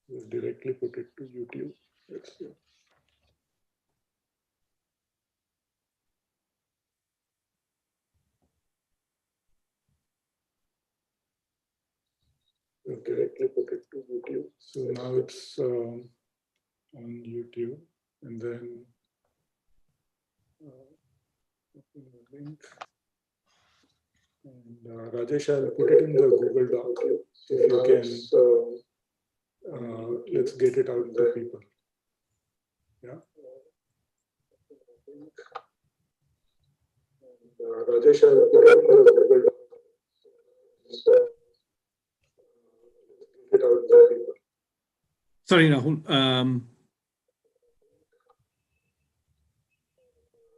We'll directly put it to YouTube. Let's see. We'll directly put it to YouTube. So now it's on YouTube, and then open the link. And Rajesh, I'll put it in the Google Doc. If you can, let's get it out to people. Yeah. Rajesh, I'll put it in the Google Doc. Get out to people. Sorry, Rahul.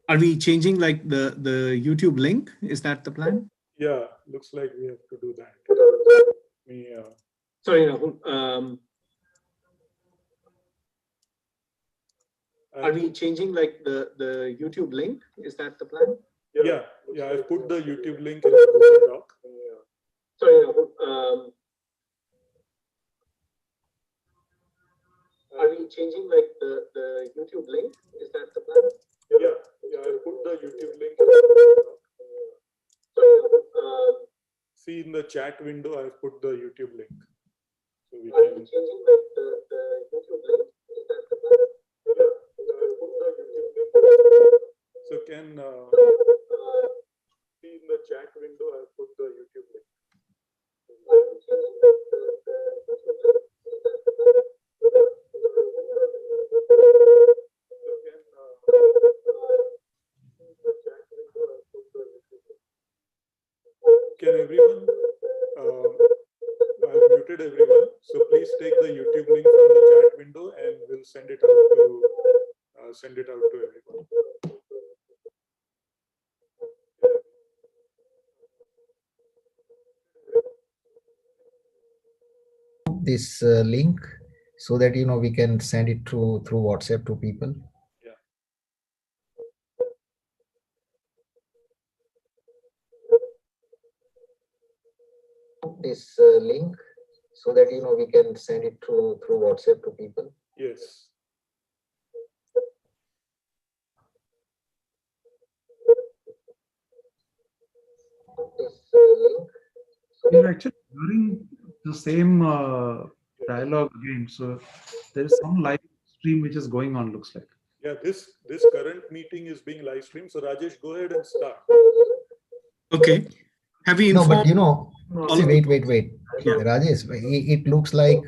Are we changing like the YouTube link? Is that the plan? Yeah, looks like we have to do that. Sorry, Rahul. Are we changing like the YouTube link? Is that the plan? Yeah, I put the YouTube link in the Google Doc. Sorry, Rahul. Are we changing like the YouTube link? Is that the plan? Yeah, I put the YouTube link in the Google Doc. Sorry, see in the chat window, I've put the YouTube link. So we are can. we changing like the YouTube link? Is that the plan? Yeah, I put the YouTube link. So can see in the chat window, I've put the YouTube link. Are we changing like the YouTube link? Is that the plan? Can everyone, I've muted everyone, so please take the YouTube link from the chat window and we'll send it out to everyone. This link so that we can send it through WhatsApp to people. This link so that we can send it through WhatsApp to people. Yes. This link. We're actually hearing the same dialogue again. So there is some live stream which is going on, looks like. Yeah, this current meeting is being live streamed. So Rajesh, go ahead and start. Okay. Have we informed? No, but see, wait. Yeah. Rajesh, it looks like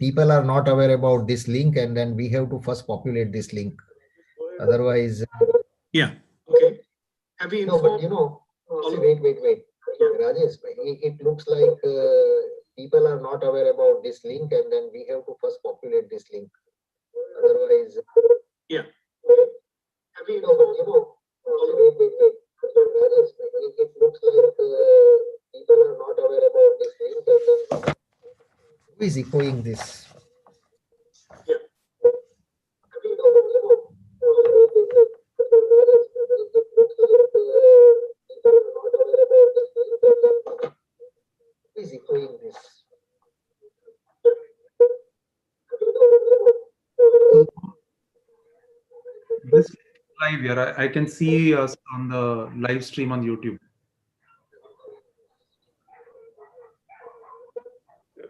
people are not aware about this link, and then we have to first populate this link. Otherwise. Yeah. Okay. Have we informed? See, wait. Rajesh, it looks like people are not aware about this link, and then we have to first populate this link. Otherwise. Yeah. Okay. Have we informed? Wait. Rajesh, it looks like people are not aware about this link, and then who is echoing this? Yeah. Have we informed? Who is echoing this? This is live here. I can see us on the live stream on YouTube.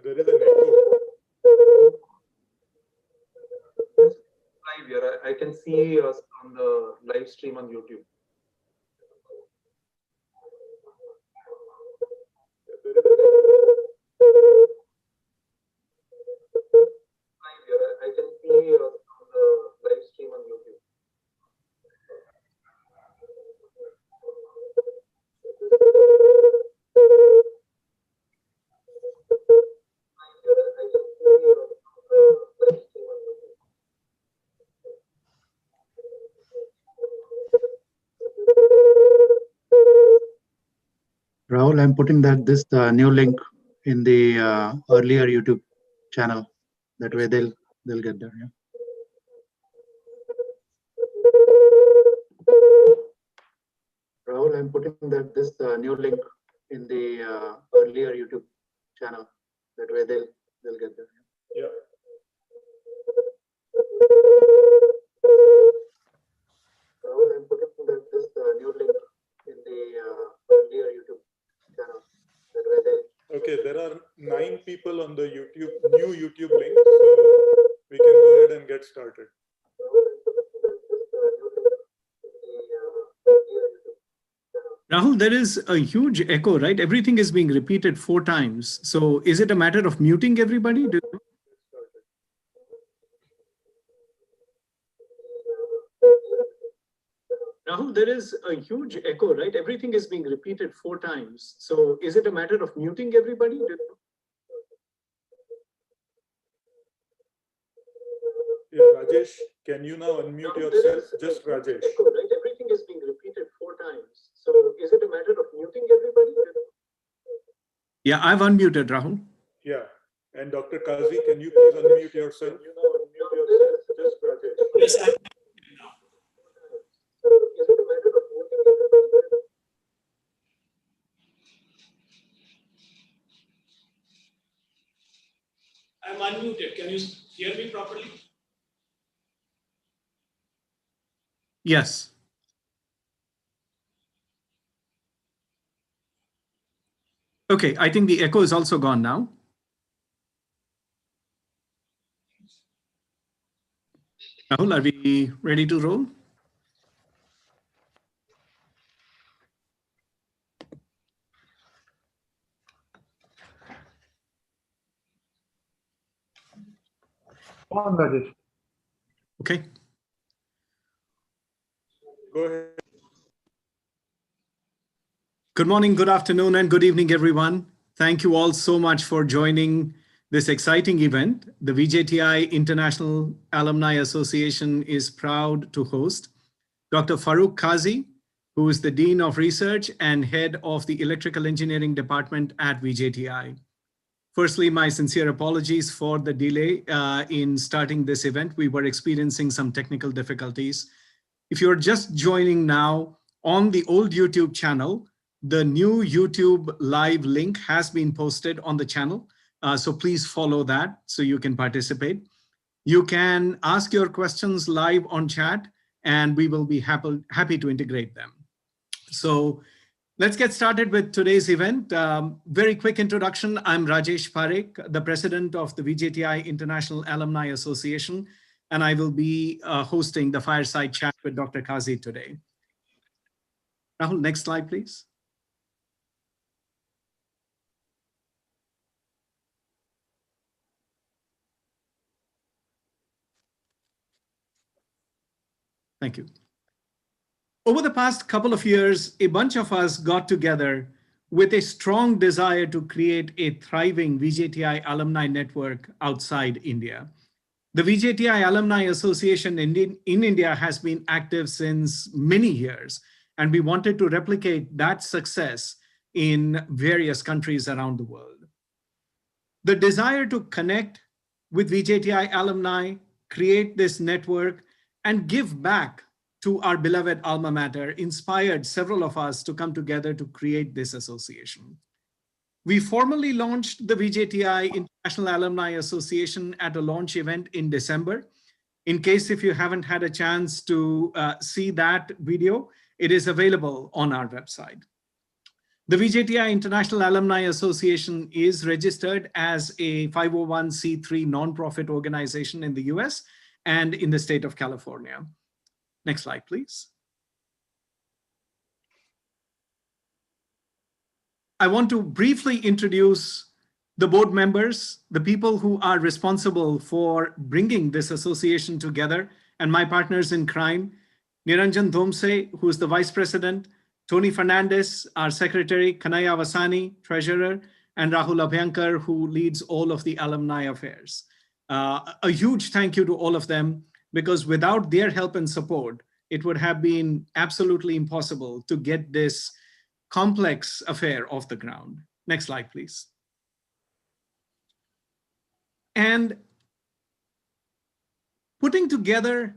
There is an echo. Live here. I can see us on the live stream on YouTube. Live here. I can see us on the live stream on YouTube. Rahul, I'm putting this new link in the earlier YouTube channel. That way they'll get there. Yeah. Rahul, I'm putting this new link in the earlier YouTube channel. That way they'll get there. Yeah. people on the new YouTube link, so we can go ahead and get started. Rahul, there is a huge echo, right? Everything is being repeated 4 times. So is it a matter of muting everybody? Rahul, there is a huge echo, right? Everything is being repeated 4 times. So is it a matter of muting everybody? Yeah, Rajesh, can you now unmute yourself? Just Rajesh. Echo, right? Everything is being repeated 4 times. So is it a matter of muting everybody? Yeah, I've unmuted, Rahul. Yeah. And Dr. Kazi, can you please unmute yourself? Can you now unmute yourself? Just Rajesh. Yes, I is it a matter of muting everybody? I'm unmuted. Can you hear me properly? Yes. Okay, I think the echo is also gone now. Rahul, are we ready to roll? Come on, Rajesh. Okay. Go ahead. Good morning, good afternoon, and good evening, everyone. Thank you all so much for joining this exciting event. The VJTI International Alumni Association is proud to host Dr. Faruk Kazi, who is the Dean of Research and Head of the Electrical Engineering Department at VJTI. Firstly, my sincere apologies for the delay in starting this event. We were experiencing some technical difficulties. If you're just joining now on the old YouTube channel, the new YouTube live link has been posted on the channel. So please follow that so you can participate. You can ask your questions live on chat and we will be happy to integrate them. So let's get started with today's event. Very quick introduction. I'm Rajesh Faruk, the president of the VJTI International Alumni Association, and I will be hosting the fireside chat with Dr. Kazi today. Rahul, next slide, please. Thank you. Over the past couple of years, a bunch of us got together with a strong desire to create a thriving VJTI alumni network outside India. The VJTI Alumni Association in India has been active since many years, and we wanted to replicate that success in various countries around the world. The desire to connect with VJTI alumni, create this network, and give back to our beloved alma mater inspired several of us to come together to create this association. We formally launched the VJTI International Alumni Association at a launch event in December. In case if you haven't had a chance to see that video, it is available on our website. The VJTI International Alumni Association is registered as a 501c3 nonprofit organization in the US and in the state of California. Next slide, please. I want to briefly introduce the board members, the people who are responsible for bringing this association together, and my partners in crime, Niranjan Dhomse, who is the vice president, Tony Fernandez, our secretary, Kanaya Vasani, treasurer, and Rahul Abhyankar, who leads all of the alumni affairs. A huge thank you to all of them, because without their help and support, it would have been absolutely impossible to get this complex affair off the ground. Next slide, please. And putting together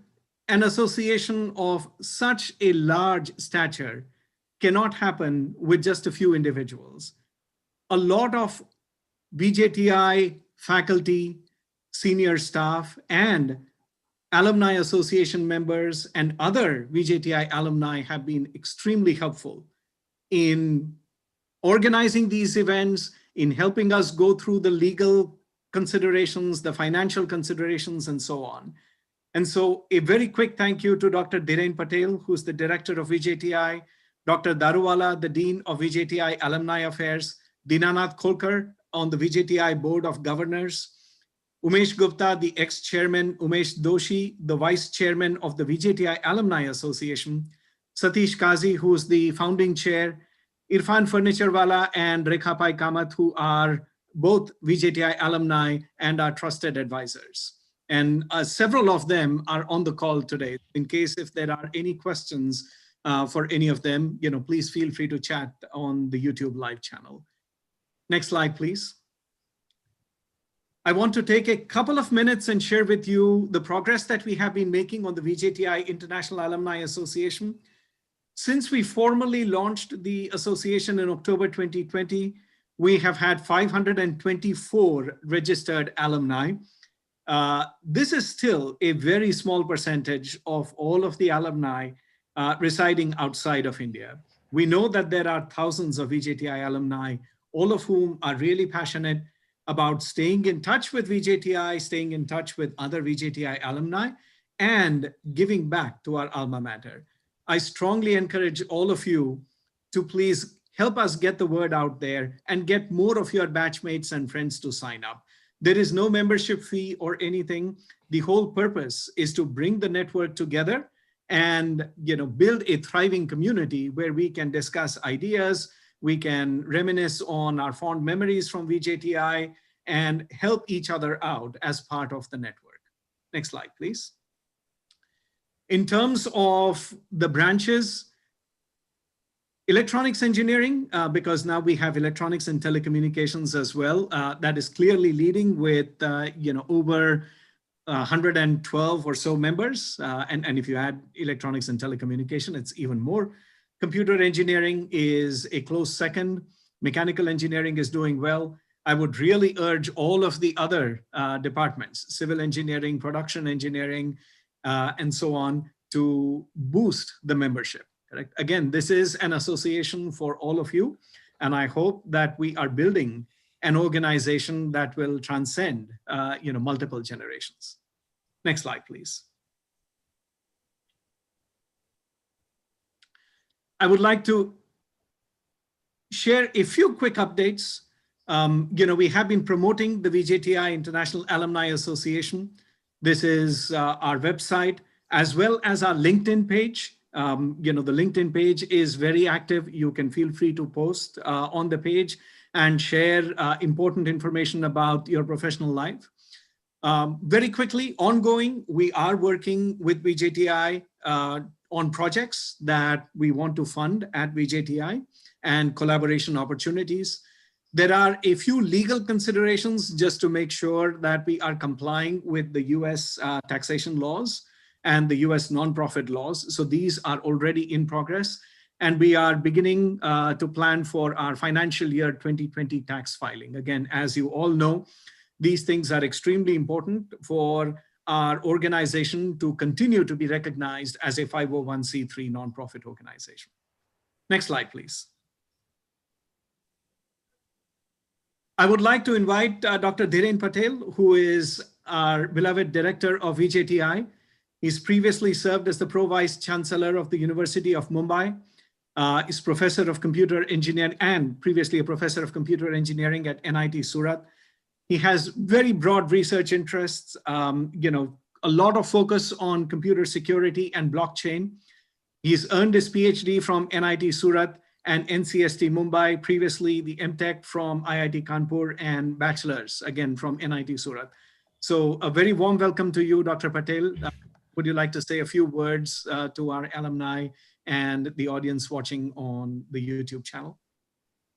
an association of such a large stature cannot happen with just a few individuals. A lot of VJTI faculty, senior staff, and alumni association members and other VJTI alumni have been extremely helpful in organizing these events in helping us go through the legal considerations, the financial considerations, and so on. And so a very quick thank you to Dr. Dhiren Patel, who's the director of VJTI, Dr. Daruwala, the dean of VJTI Alumni Affairs, Dinanath Kholkar on the VJTI Board of Governors, Umesh Gupta, the ex-chairman, Umesh Doshi, the vice chairman of the VJTI Alumni Association, Satish Kazi, who's the founding chair, Irfan Furniturewala and Rekha Pai Kamath, who are both VJTI alumni and are trusted advisors. And several of them are on the call today. In case if there are any questions for any of them, please feel free to chat on the YouTube live channel. Next slide, please. I want to take a couple of minutes and share with you the progress that we have been making on the VJTI International Alumni Association. Since we formally launched the association in October 2020, we have had 524 registered alumni. This is still a very small percentage of all of the alumni residing outside of India. We know that there are thousands of VJTI alumni, all of whom are really passionate about staying in touch with VJTI, staying in touch with other VJTI alumni, and giving back to our alma mater. I strongly encourage all of you to please help us get the word out there and get more of your batchmates and friends to sign up. There is no membership fee or anything. The whole purpose is to bring the network together and build a thriving community where we can discuss ideas, we can reminisce on our fond memories from VJTI and help each other out as part of the network. Next slide, please. In terms of the branches, electronics engineering, because now we have electronics and telecommunications as well, that is clearly leading with over 112 or so members. And if you add electronics and telecommunication, it's even more. Computer engineering is a close second. Mechanical engineering is doing well. I would really urge all of the other departments, civil engineering, production engineering, and so on, to boost the membership. Correct? Again, this is an association for all of you, and I hope that we are building an organization that will transcend multiple generations. Next slide, please. I would like to share a few quick updates. We have been promoting the VJTI International Alumni Association. This is our website, as well as our LinkedIn page. The LinkedIn page is very active. You can feel free to post on the page and share important information about your professional life. Very quickly, ongoing, we are working with VJTI on projects that we want to fund at VJTI and collaboration opportunities. There are a few legal considerations just to make sure that we are complying with the US taxation laws and the US nonprofit laws. So these are already in progress, and we are beginning to plan for our financial year 2020 tax filing. Again, as you all know, these things are extremely important for our organization to continue to be recognized as a 501c3 nonprofit organization. Next slide, please. I would like to invite Dr. Dhiren Patel, who is our beloved director of VJTI. He's previously served as the Pro-Vice Chancellor of the University of Mumbai. He's professor of computer engineering and previously a professor of computer engineering at NIT Surat. He has very broad research interests, a lot of focus on computer security and blockchain. He's earned his PhD from NIT Surat and NCST Mumbai, previously the MTech from IIT Kanpur, and bachelor's again from NIT Surat. So a very warm welcome to you, Dr. Patel. Would you like to say a few words to our alumni and the audience watching on the YouTube channel?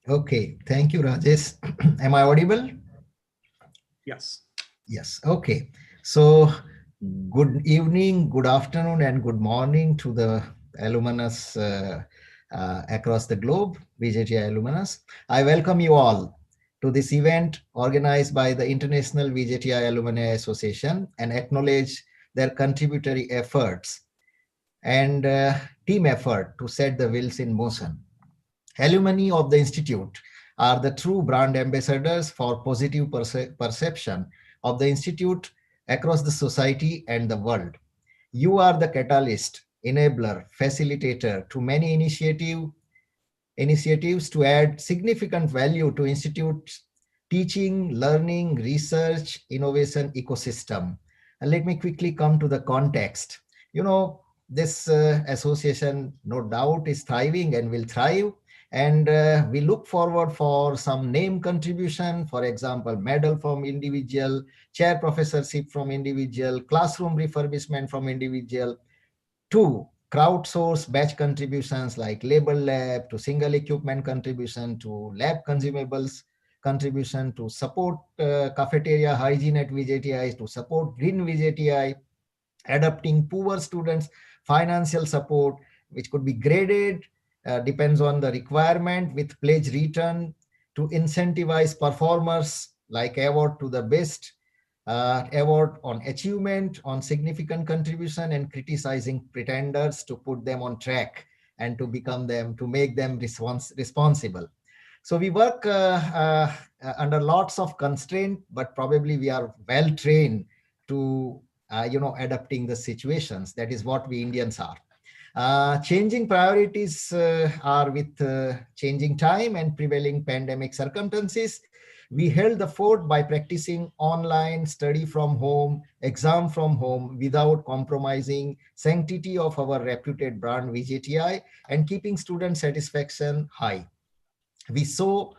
Okay, thank you, Rajesh. Am I audible? Yes. Yes, okay. So good evening, good afternoon, and good morning to the alumnus across the globe, VJTI alumnus. I welcome you all to this event organized by the International VJTI Alumni Association and acknowledge their contributory efforts and team effort to set the wheels in motion. Alumni of the Institute are the true brand ambassadors for positive perception of the institute across the society and the world. You are the catalyst, enabler, facilitator to many initiatives to add significant value to institute's teaching, learning, research, innovation ecosystem. And let me quickly come to the context. This association, no doubt, is thriving and will thrive. And we look forward for some name contribution, for example, medal from individual, chair professorship from individual, classroom refurbishment from individual, to crowdsource batch contributions like label lab, to single equipment contribution, to lab consumables contribution, to support cafeteria hygiene at VJTI, to support green VJTI, adopting poor students, financial support, which could be graded, depends on the requirement with pledge return, to incentivize performers like award to the best, award on achievement, on significant contribution, and criticizing pretenders to put them on track and to make them responsible. So we work under lots of constraint, but probably we are well trained to adapting the situations. That is what we Indians are. Changing priorities are with changing time and prevailing pandemic circumstances. We held the fort by practicing online study from home, exam from home, without compromising sanctity of our reputed brand VJTI and keeping student satisfaction high. We saw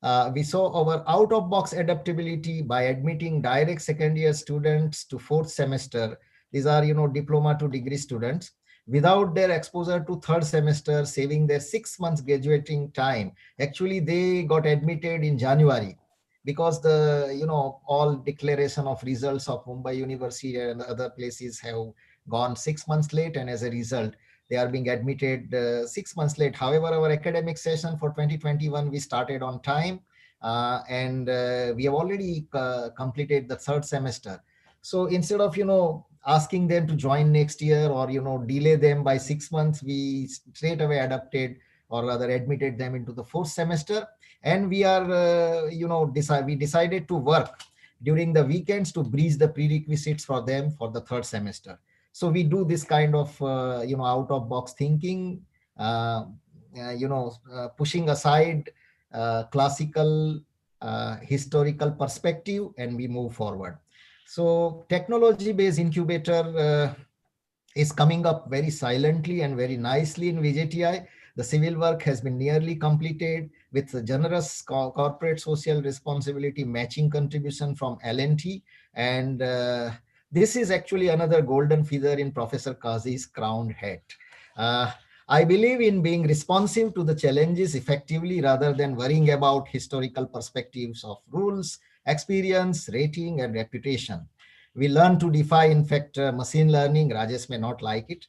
our out-of-box adaptability by admitting direct second-year students to fourth semester. These are, diploma to degree students, without their exposure to third semester, saving their 6 months graduating time. Actually, they got admitted in January because all declaration of results of Mumbai University and other places have gone 6 months late, and as a result, they are being admitted 6 months late. However, our academic session for 2021, we started on time, and we have already completed the third semester. So instead of, asking them to join next year or, delay them by 6 months, we straight away adapted or rather admitted them into the fourth semester. And we are, we decided to work during the weekends to breach the prerequisites for them for the third semester. So we do this kind of, out of box thinking, pushing aside classical historical perspective, and we move forward. So technology-based incubator is coming up very silently and very nicely in VJTI. The civil work has been nearly completed with a generous corporate social responsibility matching contribution from L&T, and this is actually another golden feather in Professor Kazi's crowned hat. I believe in being responsive to the challenges effectively rather than worrying about historical perspectives of rules, experience, rating, and reputation. We learn to defy, in fact, machine learning. Rajesh may not like it,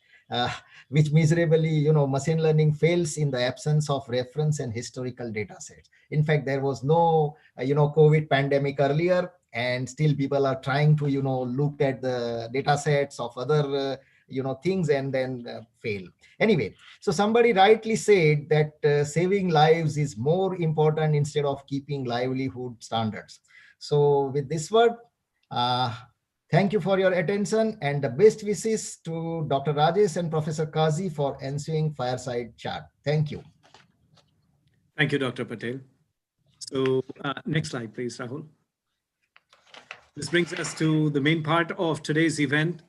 which miserably, machine learning fails in the absence of reference and historical data sets. In fact, there was no, COVID pandemic earlier, and still people are trying to, look at the data sets of other, things and then fail. Anyway, so somebody rightly said that saving lives is more important instead of keeping livelihood standards. So with this word, thank you for your attention, and the best wishes to Dr. Rajesh and Professor Kazi for ensuing fireside chat. Thank you. Thank you, Dr. Patel. So next slide, please, Rahul. This brings us to the main part of today's event.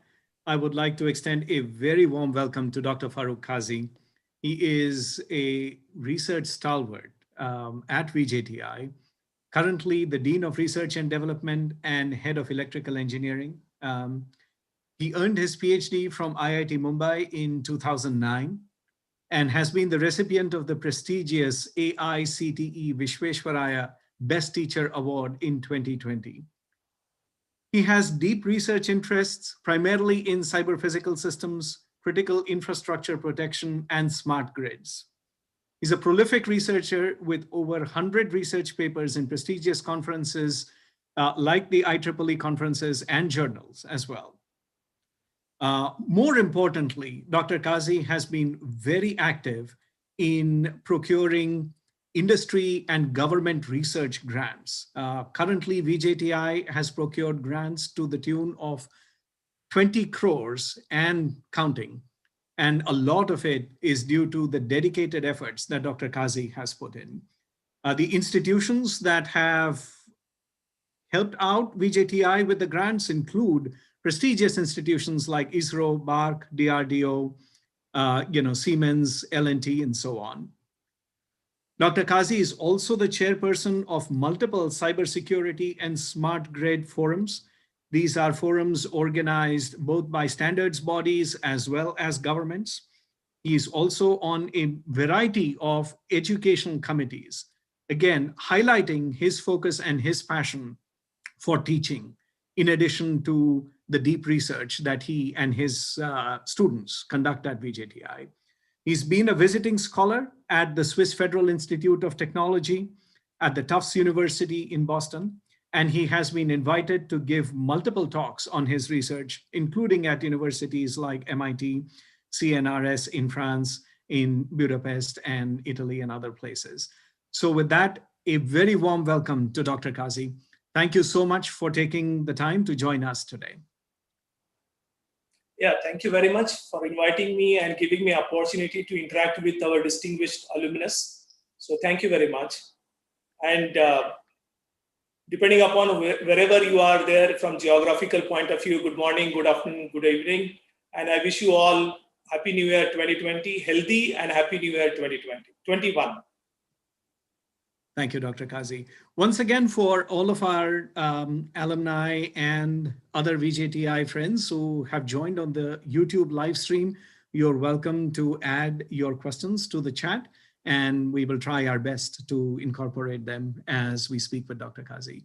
I would like to extend a very warm welcome to Dr. Faruk Kazi. He is a research stalwart at VJTI, currently the Dean of Research and Development and Head of Electrical Engineering. He earned his PhD from IIT Mumbai in 2009 and has been the recipient of the prestigious AICTE Vishweshwaraya Best Teacher Award in 2020. He has deep research interests, primarily in cyber-physical systems, critical infrastructure protection, and smart grids. He's a prolific researcher with over 100 research papers in prestigious conferences like the IEEE conferences and journals as well. More importantly, Dr. Kazi has been very active in procuring industry and government research grants. Currently, VJTI has procured grants to the tune of 20 crores and counting. And a lot of it is due to the dedicated efforts that Dr. Kazi has put in. The institutions that have helped out VJTI with the grants include prestigious institutions like ISRO, BARC, DRDO, Siemens, L&T, and so on. Dr. Kazi is also the chairperson of multiple cybersecurity and smart grid forums. These are forums organized both by standards bodies as well as governments. He is also on a variety of education committees, again, highlighting his focus and his passion for teaching, in addition to the deep research that he and his students conduct at VJTI. He's been a visiting scholar at the Swiss Federal Institute of Technology, at the Tufts University in Boston, and he has been invited to give multiple talks on his research, including at universities like MIT, CNRS in France, in Budapest, and Italy, and other places. So with that, a very warm welcome to Dr. Kazi. Thank you so much for taking the time to join us today. Yeah, thank you very much for inviting me and giving me opportunity to interact with our distinguished alumnus. So thank you very much. And depending upon wherever you are there from geographical point of view, good morning, good afternoon, good evening. And I wish you all Happy New Year 2020, healthy, and Happy New Year 2021. Thank you, Dr. Kazi. Once again, for all of our alumni and other VJTI friends who have joined on the YouTube live stream, you're welcome to add your questions to the chat, and we will try our best to incorporate them as we speak with Dr. Kazi.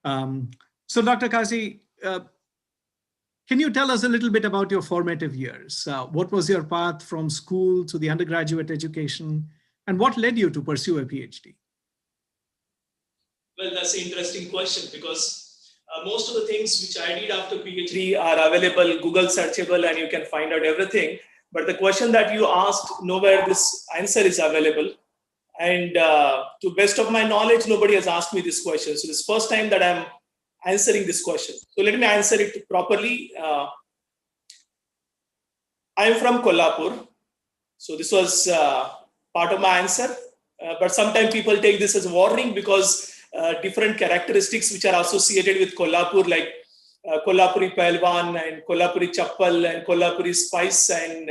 So Dr. Kazi, can you tell us a little bit about your formative years? What was your path from school to the undergraduate education, and what led you to pursue a PhD? Well, that's an interesting question, because most of the things which I did after PhD are available, Google searchable, and you can find out everything. But the question that you asked, nowhere this answer is available. And to best of my knowledge, nobody has asked me this question. So this is the first time that I'm answering this question. So let me answer it properly. I'm from Kolhapur. So this was part of my answer. But sometimes people take this as a warning, because different characteristics which are associated with Kolhapur, like Kolhapuri Pahalwan and Kolhapuri Chappal and Kolhapuri Spice and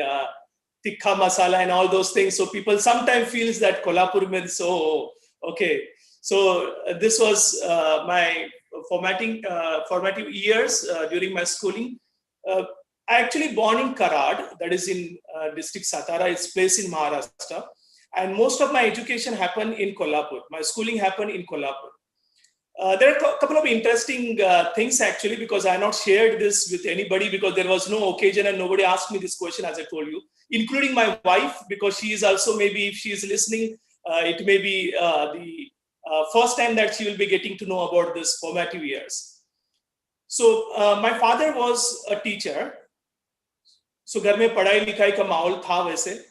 Tikha Masala and all those things. So people sometimes feels that Kolhapur means, oh, okay. So this was my formative years during my schooling. I actually born in Karad, that is in district Satara. It's placed in Maharashtra. And most of my education happened in Kolhapur. My schooling happened in Kolhapur. There are a couple of interesting things actually, because I not shared this with anybody, because there was no occasion and nobody asked me this question, as I told you, including my wife, because she is also, maybe if she is listening, it may be the first time that she will be getting to know about this formative years. So my father was a teacher. So घर में पढ़ाई लिखाई का माहौल था वैसे.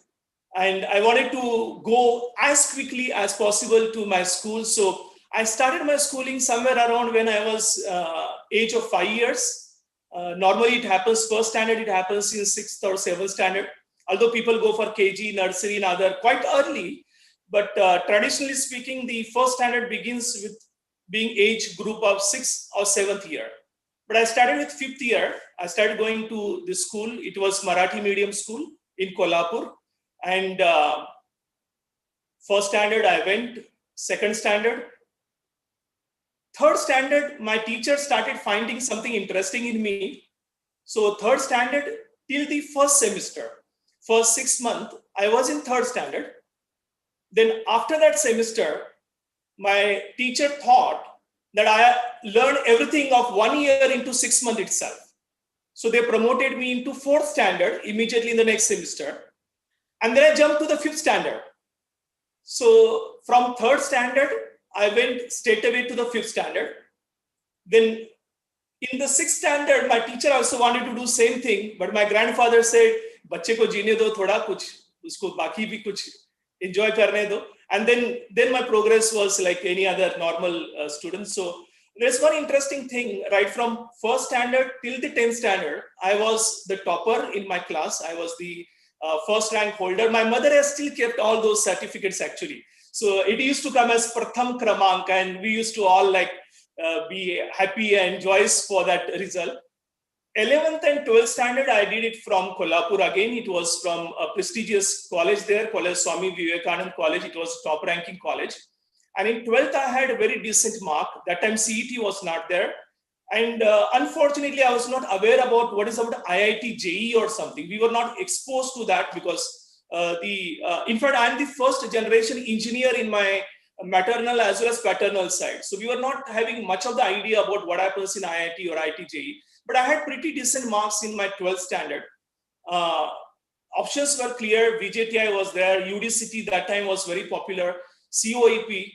And I wanted to go as quickly as possible to my school. So I started my schooling somewhere around when I was age of 5 years. Normally it happens first standard, it happens in 6th or 7th standard. Although people go for KG, nursery and other quite early. But traditionally speaking, the first standard begins with being age group of 6th or 7th year. But I started with 5th year. I started going to this school. It was Marathi medium school in Kolhapur. And first standard I went, second standard. Third standard, my teacher started finding something interesting in me. So third standard till the first semester, first 6 months, I was in third standard. Then after that semester, my teacher thought that I learned everything of 1 year into 6 months itself. So they promoted me into fourth standard immediately in the next semester. And then I jumped to the 5th standard. So from third standard, I went straight away to the 5th standard. Then in the 6th standard, my teacher also wanted to do same thing, but my grandfather said, "Bacche ko jeene do thoda kuch, usko baki bhi kuch enjoy karne do." And then my progress was like any other normal student. So there's one interesting thing, right from first standard till the 10th standard, I was the topper in my class. I was the first rank holder. My mother has still kept all those certificates actually. So it used to come as Pratham Kramank, and we used to all like be happy and joyous for that result. 11th and 12th standard, I did it from Kolhapur again. It was from a prestigious college there, College Swami Vivekanand College. It was top ranking college. And in 12th, I had a very decent mark. That time CET was not there. And unfortunately, I was not aware about what is about IIT JEE or something. We were not exposed to that because in fact, I'm the first generation engineer in my maternal as well as paternal side. So we were not having much of the idea about what happens in IIT or IIT JEE. But I had pretty decent marks in my 12th standard. Options were clear. VJTI was there. UDCT that time was very popular. COEP.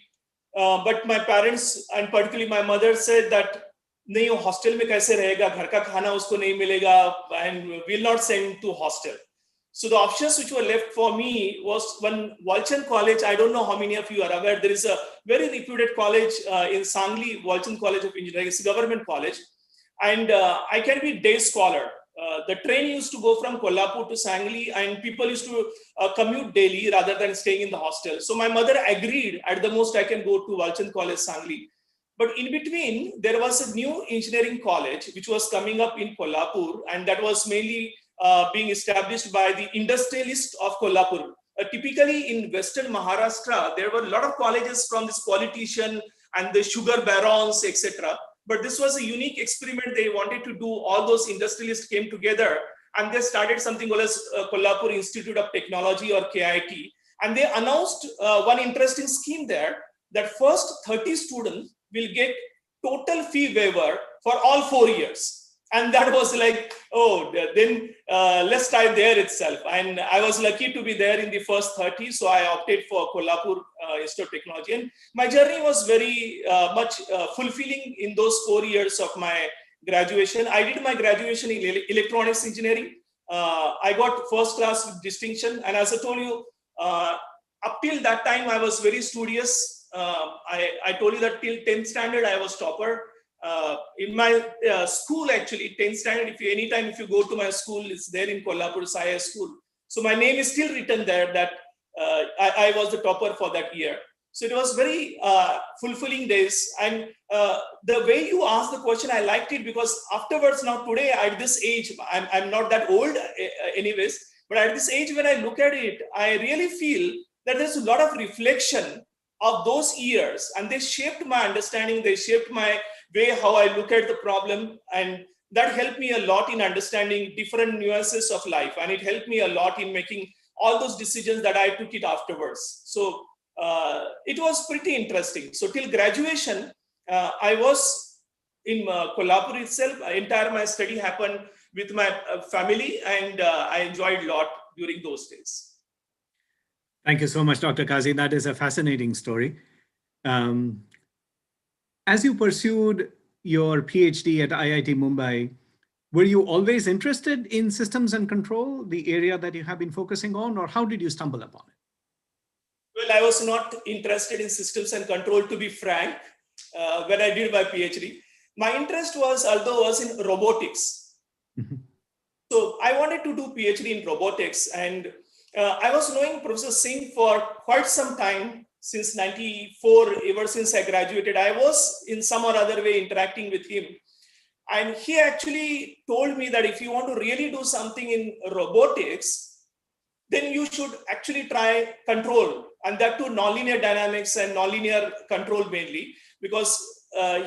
But my parents and particularly my mother said that नहीं वो hostel में कैसे रहेगा, घर का खाना उसको नहीं मिलेगा, and will not send to hostel. So the options which were left for me was one Walchand College. I don't know how many of you are aware. There is a very reputed college in Sangli, Walchand College of Engineering. It's a government college. And I can be day scholar. The train used to go from Kolhapur to Sangli, and people used to commute daily rather than staying in the hostel. So my mother agreed, at the most I can go to Walchand College, Sangli. But in between, there was a new engineering college which was coming up in Kolhapur, and that was mainly being established by the industrialists of Kolhapur. Typically in Western Maharashtra, there were a lot of colleges from this politician and the sugar barons, etc. But this was a unique experiment. They wanted to do. All those industrialists came together and they started something called as Kolhapur Institute of Technology, or KIT. And they announced one interesting scheme there, that first 30 students will get total fee waiver for all 4 years. And that was like, oh, then let's try there itself. And I was lucky to be there in the first 30. So I opted for Kolhapur Institute of Technology. And my journey was very much fulfilling in those 4 years of my graduation. I did my graduation in electronics engineering. I got first class with distinction. And as I told you, up till that time, I was very studious. I told you that till 10th standard, I was topper. In my school, actually, 10th standard, anytime if you go to my school, it's there in Kolhapur, IAA school. So my name is still written there that I was the topper for that year. So it was very fulfilling days. And the way you asked the question, I liked it because afterwards, now today at this age, I'm not that old anyways, but at this age, when I look at it, I really feel that there's a lot of reflection of those years, and they shaped my understanding. They shaped my way how I look at the problem, and that helped me a lot in understanding different nuances of life, and it helped me a lot in making all those decisions that I took it afterwards. So it was pretty interesting. So till graduation, I was in Kolhapur itself. Entire my study happened with my family, and I enjoyed a lot during those days. Thank you so much, Dr. Kazi. That is a fascinating story. As you pursued your PhD at IIT Mumbai, were you always interested in systems and control, the area that you have been focusing on, or how did you stumble upon it? Well, I was not interested in systems and control, to be frank, when I did my PhD. My interest was in robotics. Mm-hmm. So I wanted to do PhD in robotics, and I was knowing Professor Singh for quite some time, since 94, ever since I graduated. I was in some or other way interacting with him. And he actually told me that if you want to really do something in robotics, then you should actually try control, and that too nonlinear dynamics and nonlinear control mainly, because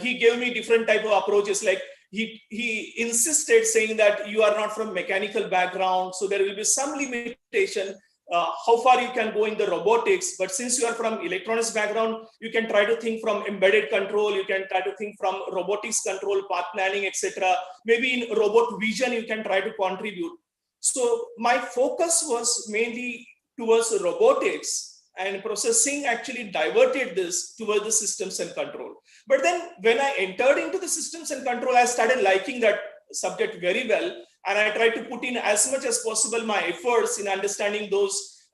he gave me different type of approaches. Like he insisted, saying that you are not from mechanical background, so there will be some limitation how far you can go in the robotics. But since you are from electronics background, you can try to think from embedded control, you can try to think from robotics control, path planning, etc. Maybe in robot vision, you can try to contribute. So my focus was mainly towards robotics, and Professor Singh actually diverted this towards the systems and control. But then when I entered into the systems and control, I started liking that subject very well. And I tried to put in as much as possible my efforts in understanding those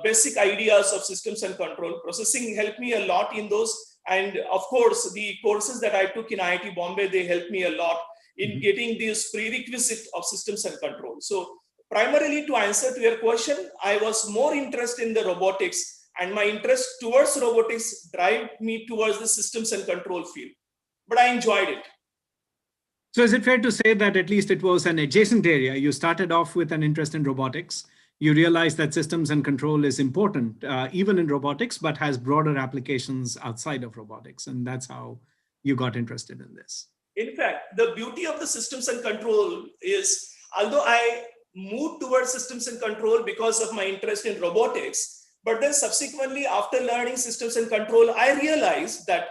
basic ideas of systems and control. Processing helped me a lot in those. And of course, the courses that I took in IIT Bombay, they helped me a lot in getting these prerequisite of systems and control. So primarily to answer to your question, I was more interested in the robotics, and my interest towards robotics drive me towards the systems and control field. But I enjoyed it. So is it fair to say that at least it was an adjacent area? You started off with an interest in robotics. You realized that systems and control is important, even in robotics, but has broader applications outside of robotics. And that's how you got interested in this. In fact, the beauty of the systems and control is, although I moved towards systems and control because of my interest in robotics, but then subsequently after learning systems and control, I realized that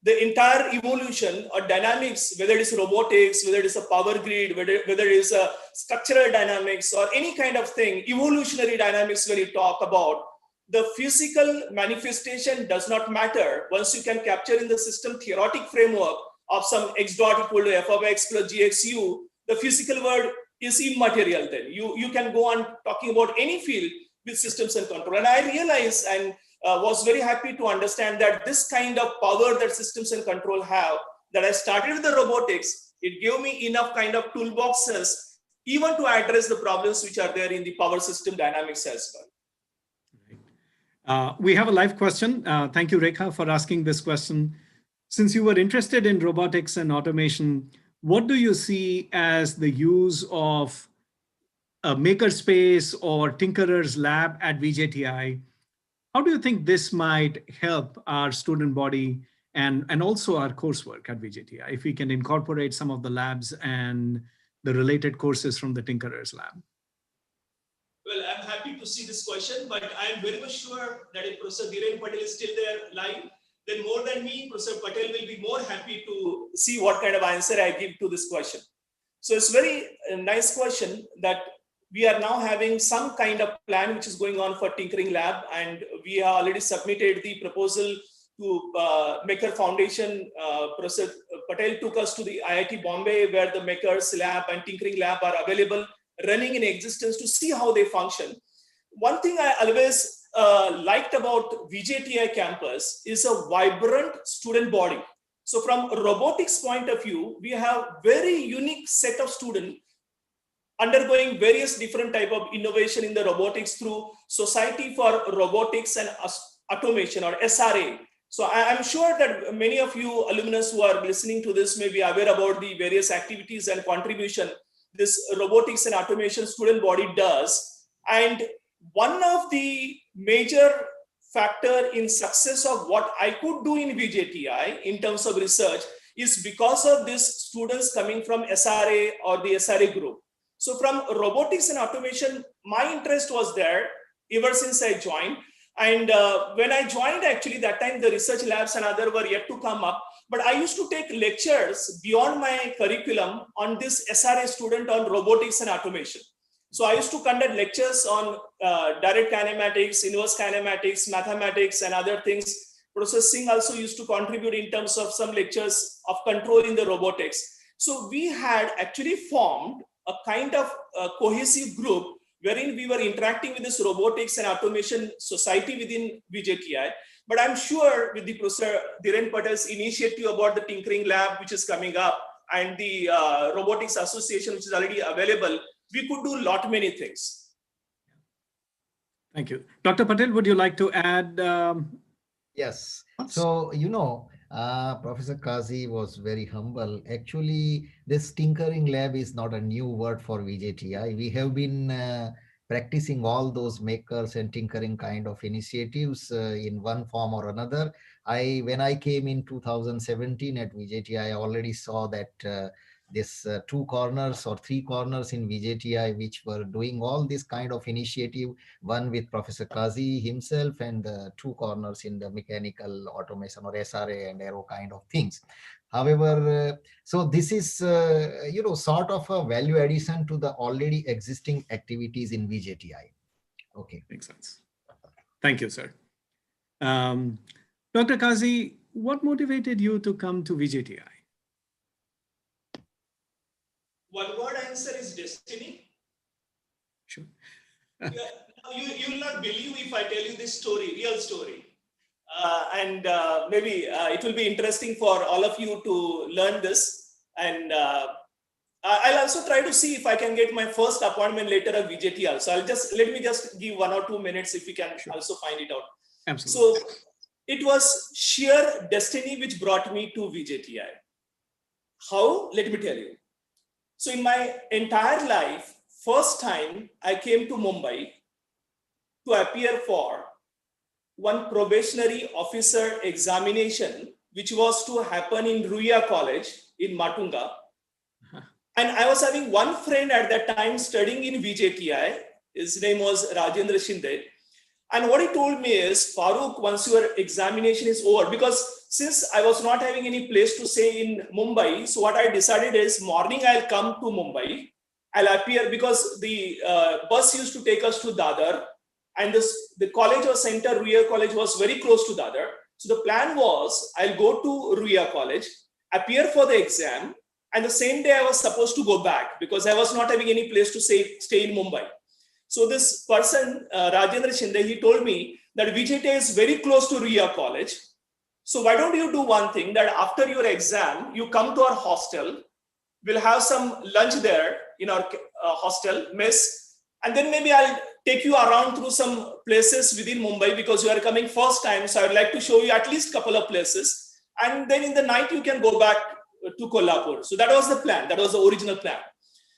the entire evolution or dynamics, whether it is robotics, whether it is a power grid, whether it is a structural dynamics or any kind of thing, evolutionary dynamics when you talk about, the physical manifestation does not matter once you can capture in the system theoretic framework of some x dot equal to f of x plus gxu, the physical world is immaterial then. You can go on talking about any field with systems and control. And I realized and was very happy to understand that this kind of power that systems and control have, that I started with the robotics, it gave me enough kind of toolboxes even to address the problems which are there in the power system dynamics as well. We have a live question. Thank you, Rekha, for asking this question. Since you were interested in robotics and automation, what do you see as the use of a makerspace or tinkerer's lab at VJTI? How do you think this might help our student body and also our coursework at VJTI, if we can incorporate some of the labs and the related courses from the tinkerer's lab? Well, I'm happy to see this question, but I'm very much sure that if Professor Dhiren Patel is still there live, then more than me, Professor Patel will be more happy to see what kind of answer I give to this question. So it's very nice question that we are now having some kind of plan which is going on for Tinkering Lab, and we have already submitted the proposal to Maker Foundation. Professor Patel took us to the IIT Bombay, where the Makers Lab and Tinkering Lab are available, running in existence, to see how they function. One thing I always liked about VJTI campus is a vibrant student body. So from a robotics point of view, we have very unique set of students undergoing various different type of innovation in the robotics through Society for Robotics and Automation, or SRA. So I'm sure that many of you alumnus who are listening to this may be aware about the various activities and contribution this robotics and automation student body does. And one of the major factor in success of what I could do in VJTI in terms of research is because of these students coming from SRA or the SRA group. So from robotics and automation, my interest was there ever since I joined. And when I joined, actually, that time the research labs and other were yet to come up. But I used to take lectures beyond my curriculum on this SRA student on robotics and automation. So I used to conduct lectures on direct kinematics, inverse kinematics, mathematics, and other things. Professor Singh also used to contribute in terms of some lectures of controlling the robotics. So we had actually formed a kind of cohesive group wherein we were interacting with this robotics and automation society within VJTI. But I'm sure with the Professor Dhiren Patel's initiative about the Tinkering Lab, which is coming up, and the Robotics Association, which is already available, we could do many things. Thank you. Dr. Patel, would you like to add? Yes. So, Professor Kazi was very humble. Actually, this tinkering lab is not a new word for VJTI. We have been practicing all those makers and tinkering kind of initiatives in one form or another. When I came in 2017 at VJTI, I already saw that this 2 corners or 3 corners in VJTI, which were doing all this kind of initiative, one with Professor Kazi himself, and the 2 corners in the mechanical automation or SRA and aero kind of things. However, so this is, sort of a value addition to the already existing activities in VJTI. Okay. Makes sense. Thank you, sir. Dr. Kazi, what motivated you to come to VJTI? One word answer is destiny. Sure. You will not believe if I tell you this story, real story. And maybe it will be interesting for all of you to learn this. And I'll also try to see if I can get my first appointment letter of VJTI. So let me just give 1 or 2 minutes if we can also find it out. Absolutely. So it was sheer destiny which brought me to VJTI. How? Let me tell you. So in my entire life, first time I came to Mumbai to appear for one probationary officer examination, which was to happen in Ruia College in Matunga. And I was having one friend at that time studying in VJTI. His name was Rajendra Shinde. And what he told me is, Faruk, once your examination is over, because since I was not having any place to stay in Mumbai, so what I decided is morning I'll come to Mumbai. I'll appear because the bus used to take us to Dadar. And the college or center, Ruia College, was very close to Dadar. So the plan was, I'll go to Ruia College, appear for the exam, and the same day I was supposed to go back because I was not having any place to stay in Mumbai. So this person, Rajendra Shinde, he told me that VJTI is very close to Ruia College. So why don't you do one thing, that after your exam, you come to our hostel, we'll have some lunch there in our hostel, mess, and then maybe I'll take you around through some places within Mumbai because you are coming first time. So I'd like to show you at least a couple of places. And then in the night, you can go back to Kolhapur. So that was the plan. That was the original plan.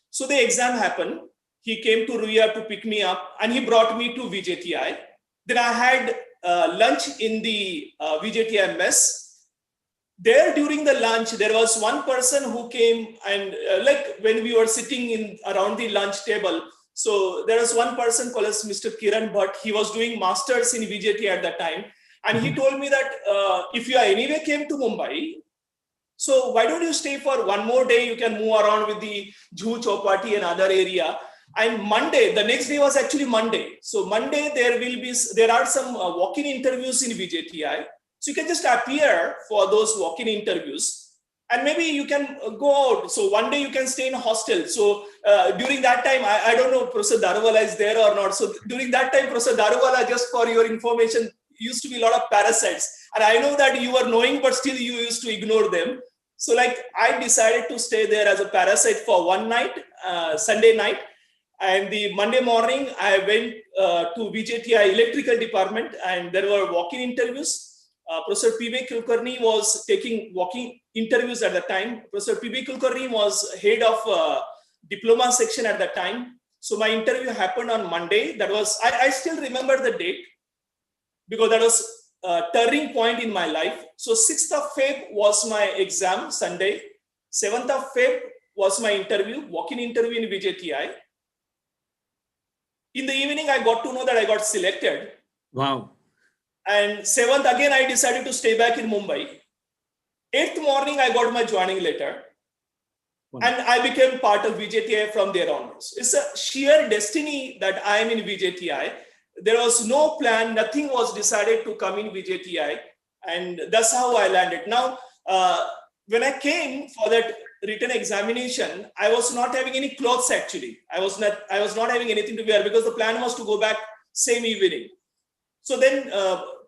So the exam happened. He came to Ruia to pick me up and he brought me to VJTI. Then I had lunch in the VJTI mess. There during the lunch, there was one person who came and like when we were sitting around the lunch table, so there was one person called as Mr. Kiran Bhatt. He was doing masters in VJTI at that time. And he told me that if you anyway came to Mumbai, so why don't you stay for one more day? You can move around with the Juhu Chowpatty and other area. And Monday, the next day was actually Monday. So Monday, there are some walk-in interviews in VJTI. So you can just appear for those walk-in interviews. And maybe you can go out. So one day you can stay in a hostel. So during that time, I don't know Professor Daruvala is there or not. So during that time, Professor Daruvala, just for your information, used to be a lot of parasites. And I know that you were knowing, but still you used to ignore them. So like I decided to stay there as a parasite for one night, Sunday night. And the Monday morning, I went to VJTI electrical department and there were walk-in interviews. Professor P.B. Kulkarni was taking walking interviews at the time. Professor P.B. Kulkarni was head of diploma section at that time. So my interview happened on Monday. That was, I still remember the date because that was a turning point in my life. So 6th of Feb was my exam, Sunday. 7th of Feb was my interview, walk-in interview in VJTI. In the evening, I got to know that I got selected. Wow. And 7th, again, I decided to stay back in Mumbai. 8th morning, I got my joining letter. And I became part of VJTI from there onwards. It's a sheer destiny that I am in VJTI. There was no plan, nothing was decided to come in VJTI. And that's how I landed. Now, when I came for that written examination, I was not having any clothes actually. I was not having anything to wear because the plan was to go back same evening. So then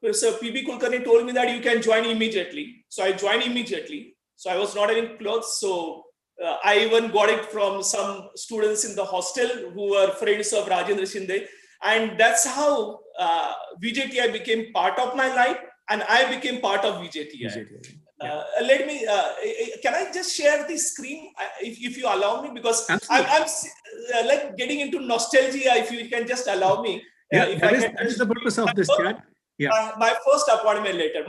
Professor P.B. Kulkarni told me that you can join immediately. So I joined immediately. So I was not having clothes. So I even got it from some students in the hostel who were friends of Rajendra Shinde. And that's how VJTI became part of my life and I became part of VJTI. Let me, can I just share the screen if you allow me? Because I'm like getting into nostalgia, if you can just allow me. Yeah, that is the purpose of this chat. Yeah. My first appointment letter,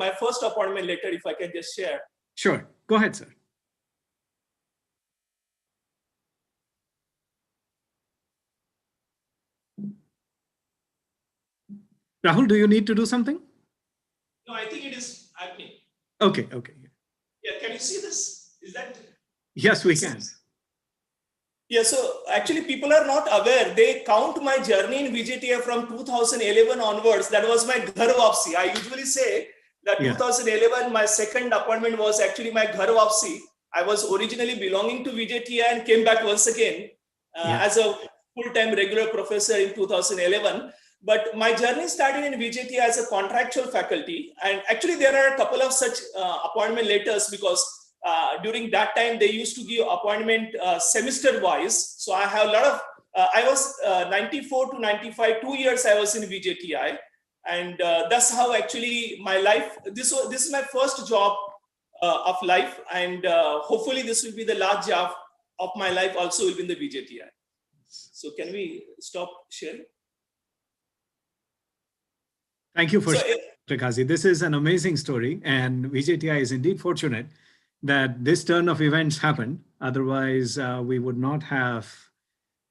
if I can just share. Sure, go ahead, sir. Rahul, do you need to do something? No, I think it is happening. Okay. Yeah, can you see this? Is that? Yes, we can. Yeah, so actually people are not aware. They count my journey in VJTI from 2011 onwards. That was my ghar wapsi. I usually say that 2011, my second appointment was actually my ghar wapsi. I was originally belonging to VJTI and came back once again as a full-time regular professor in 2011. But my journey started in VJTI as a contractual faculty. And actually there are a couple of such appointment letters, because during that time they used to give appointment semester wise. So I have a lot of, I was 94 to 95, 2 years I was in VJTI. And that's how actually my life, this is my first job of life. And hopefully this will be the last job of my life also will be in the VJTI. So can we stop sharing? Thank you for sharing, Dr. Kazi. This is an amazing story, and VJTI is indeed fortunate that this turn of events happened. Otherwise, we would not have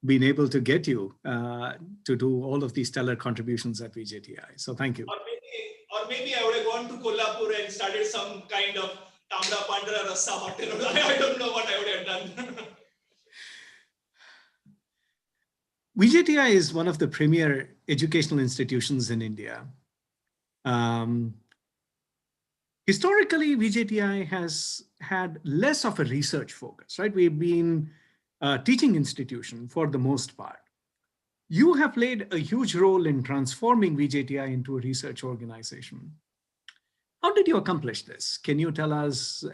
been able to get you to do all of these stellar contributions at VJTI. So thank you. Or maybe I would have gone to Kolhapur and started some kind of Tamra Pandra Rasa hotel. I don't know what I would have done. VJTI is one of the premier educational institutions in India. Historically, VJTI has had less of a research focus, right? We've been a teaching institution for the most part. You have played a huge role in transforming VJTI into a research organization. How did you accomplish this? Can you tell us,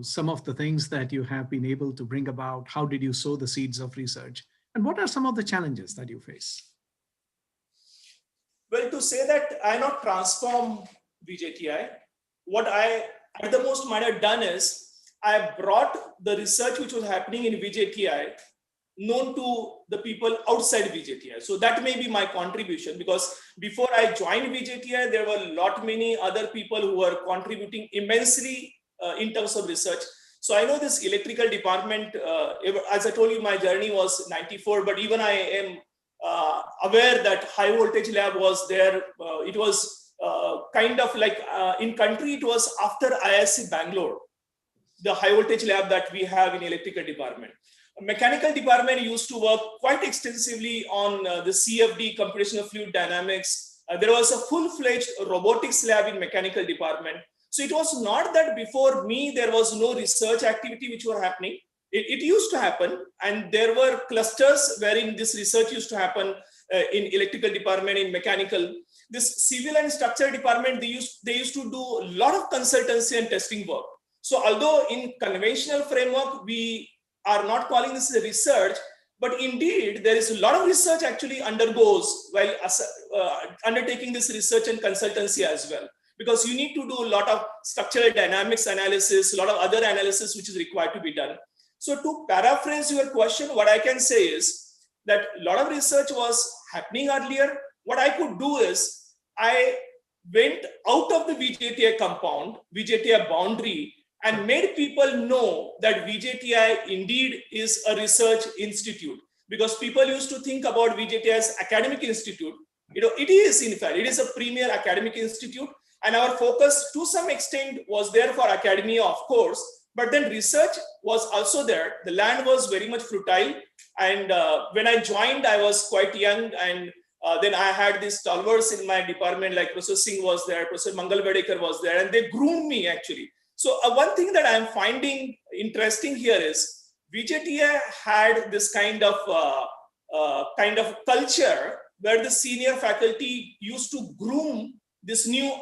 some of the things that you have been able to bring about? How did you sow the seeds of research? And what are some of the challenges that you face? Well, to say that I not transform VJTI, what I at the most might have done is I brought the research which was happening in VJTI known to the people outside VJTI. So that may be my contribution, because before I joined VJTI, there were many other people who were contributing immensely in terms of research. So I know this electrical department, as I told you, my journey was 94, but even I am aware that high voltage lab was there. It was kind of like in country, it was after IISc Bangalore, the high voltage lab that we have in electrical department. Mechanical department used to work quite extensively on the CFD, computational fluid dynamics. There was a full-fledged robotics lab in mechanical department. So it was not that before me, there was no research activity which were happening. It used to happen, and there were clusters wherein this research used to happen in electrical department, in mechanical. This civil and structural department, they used to do a lot of consultancy and testing work. So although in conventional framework, we are not calling this a research, but indeed there is a lot of research actually undergoes while undertaking this research and consultancy as well. Because you need to do a lot of structural dynamics analysis, a lot of other analysis which is required to be done. So to paraphrase your question, what I can say is that a lot of research was happening earlier. What I could do is I went out of the VJTI compound, VJTI boundary, and made people know that VJTI indeed is a research institute. Because people used to think about VJTI as academic institute. It is, in fact, it is a premier academic institute. And our focus to some extent was there for academia, of course, but then research was also there. The land was very much fertile. And when I joined, I was quite young. And then I had these stalwarts in my department, like Professor Singh was there, Professor Mangal Vedekar was there, and they groomed me actually. So one thing that I'm finding interesting here is VJTI had this kind of culture where the senior faculty used to groom this new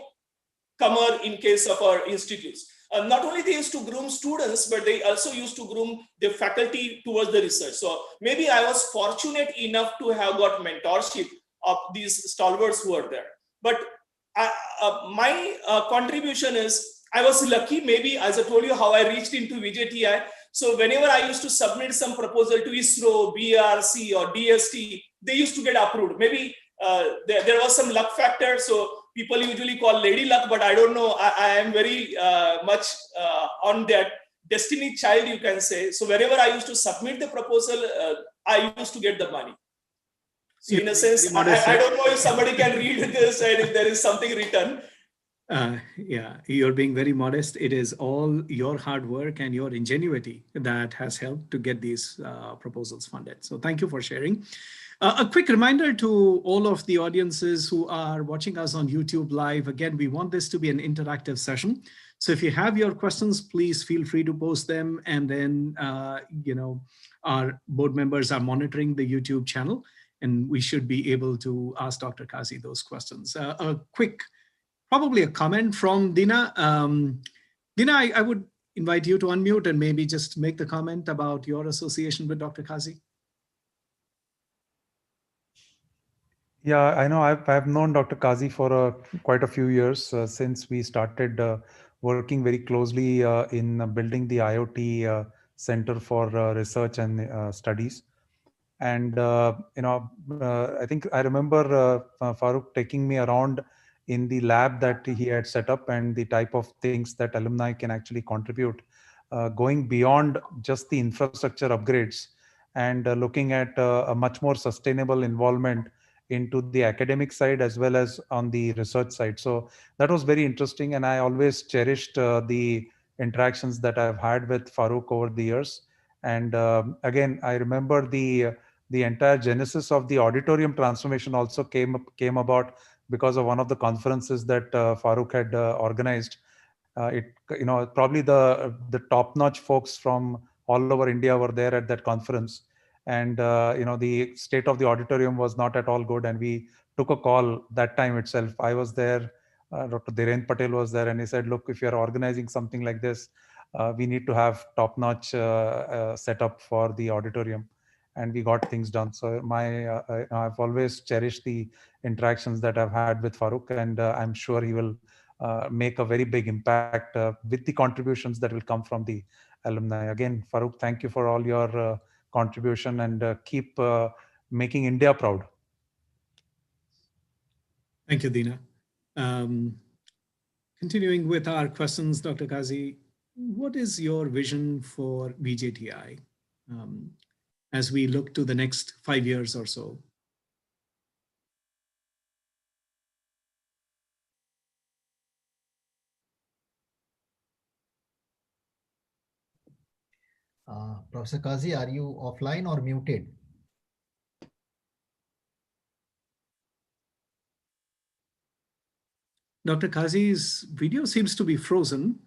comer in case of our institutes. Not only they used to groom students, but they also used to groom the faculty towards the research. So maybe I was fortunate enough to have got mentorship of these stalwarts who are there. But my contribution is, I was lucky, maybe, as I told you, how I reached into VJTI. So whenever I used to submit some proposal to ISRO, BRC or DST, they used to get approved. Maybe there was some luck factor. So people usually call lady luck, but I don't know. I am very much on that destiny child, you can say. So wherever I used to submit the proposal, I used to get the money. So in a sense, I don't know if somebody can read this and if there is something written. Yeah, you're being very modest. It is all your hard work and your ingenuity that has helped to get these proposals funded. So thank you for sharing. A quick reminder to all of the audiences who are watching us on YouTube Live. Again, we want this to be an interactive session. So if you have your questions, please feel free to post them. And then, our board members are monitoring the YouTube channel. and we should be able to ask Dr. Kazi those questions. A quick, probably a comment from Dina. Dina, I would invite you to unmute and maybe just make the comment about your association with Dr. Kazi. Yeah, I know I've known Dr. Kazi for quite a few years since we started working very closely in building the IoT Center for Research and Studies. And I think I remember Faruk taking me around in the lab that he had set up and the type of things that alumni can actually contribute, going beyond just the infrastructure upgrades and looking at a much more sustainable involvement into the academic side as well as on the research side. So that was very interesting, and I always cherished the interactions that I've had with Faruk over the years. And again, I remember the entire genesis of the auditorium transformation also came about because of one of the conferences that Faruk had organized. Probably the top-notch folks from all over India were there at that conference, and the state of the auditorium was not at all good, and we took a call that time itself. I was there, Dr. Dhiren Patel was there, and he said, look, if you're organizing something like this, we need to have top-notch setup for the auditorium, and we got things done. So I've always cherished the interactions that I've had with Faruk, and I'm sure he will make a very big impact with the contributions that will come from the alumni. Again, Faruk, thank you for all your contribution, and keep making India proud. Thank you, Dina. Continuing with our questions, Dr. Kazi, what is your vision for VJTI as we look to the next 5 years or so? Professor Kazi, are you offline or muted? Dr. Kazi's video seems to be frozen.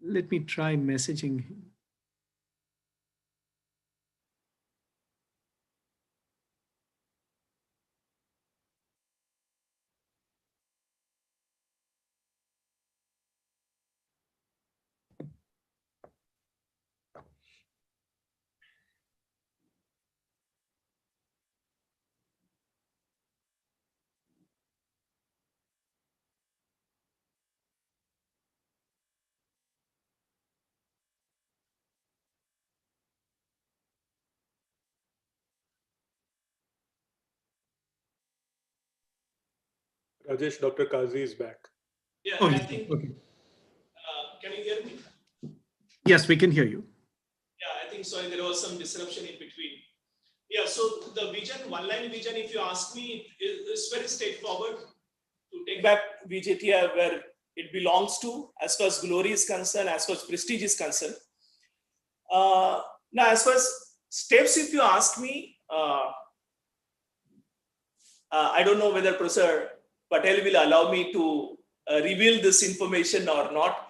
Let me try messaging him. Rajesh, Dr. Kazi is back. Yeah, Oh, I think, okay. Can you hear me? Yes, we can hear you. Yeah, I think so. There was some disruption in between. Yeah, so the vision, one-line vision, if you ask me, is very straightforward. To take back VJTI where it belongs to, as far as glory is concerned, as far as prestige is concerned. Now, as far as steps, if you ask me, I don't know whether Professor Patel will allow me to reveal this information or not.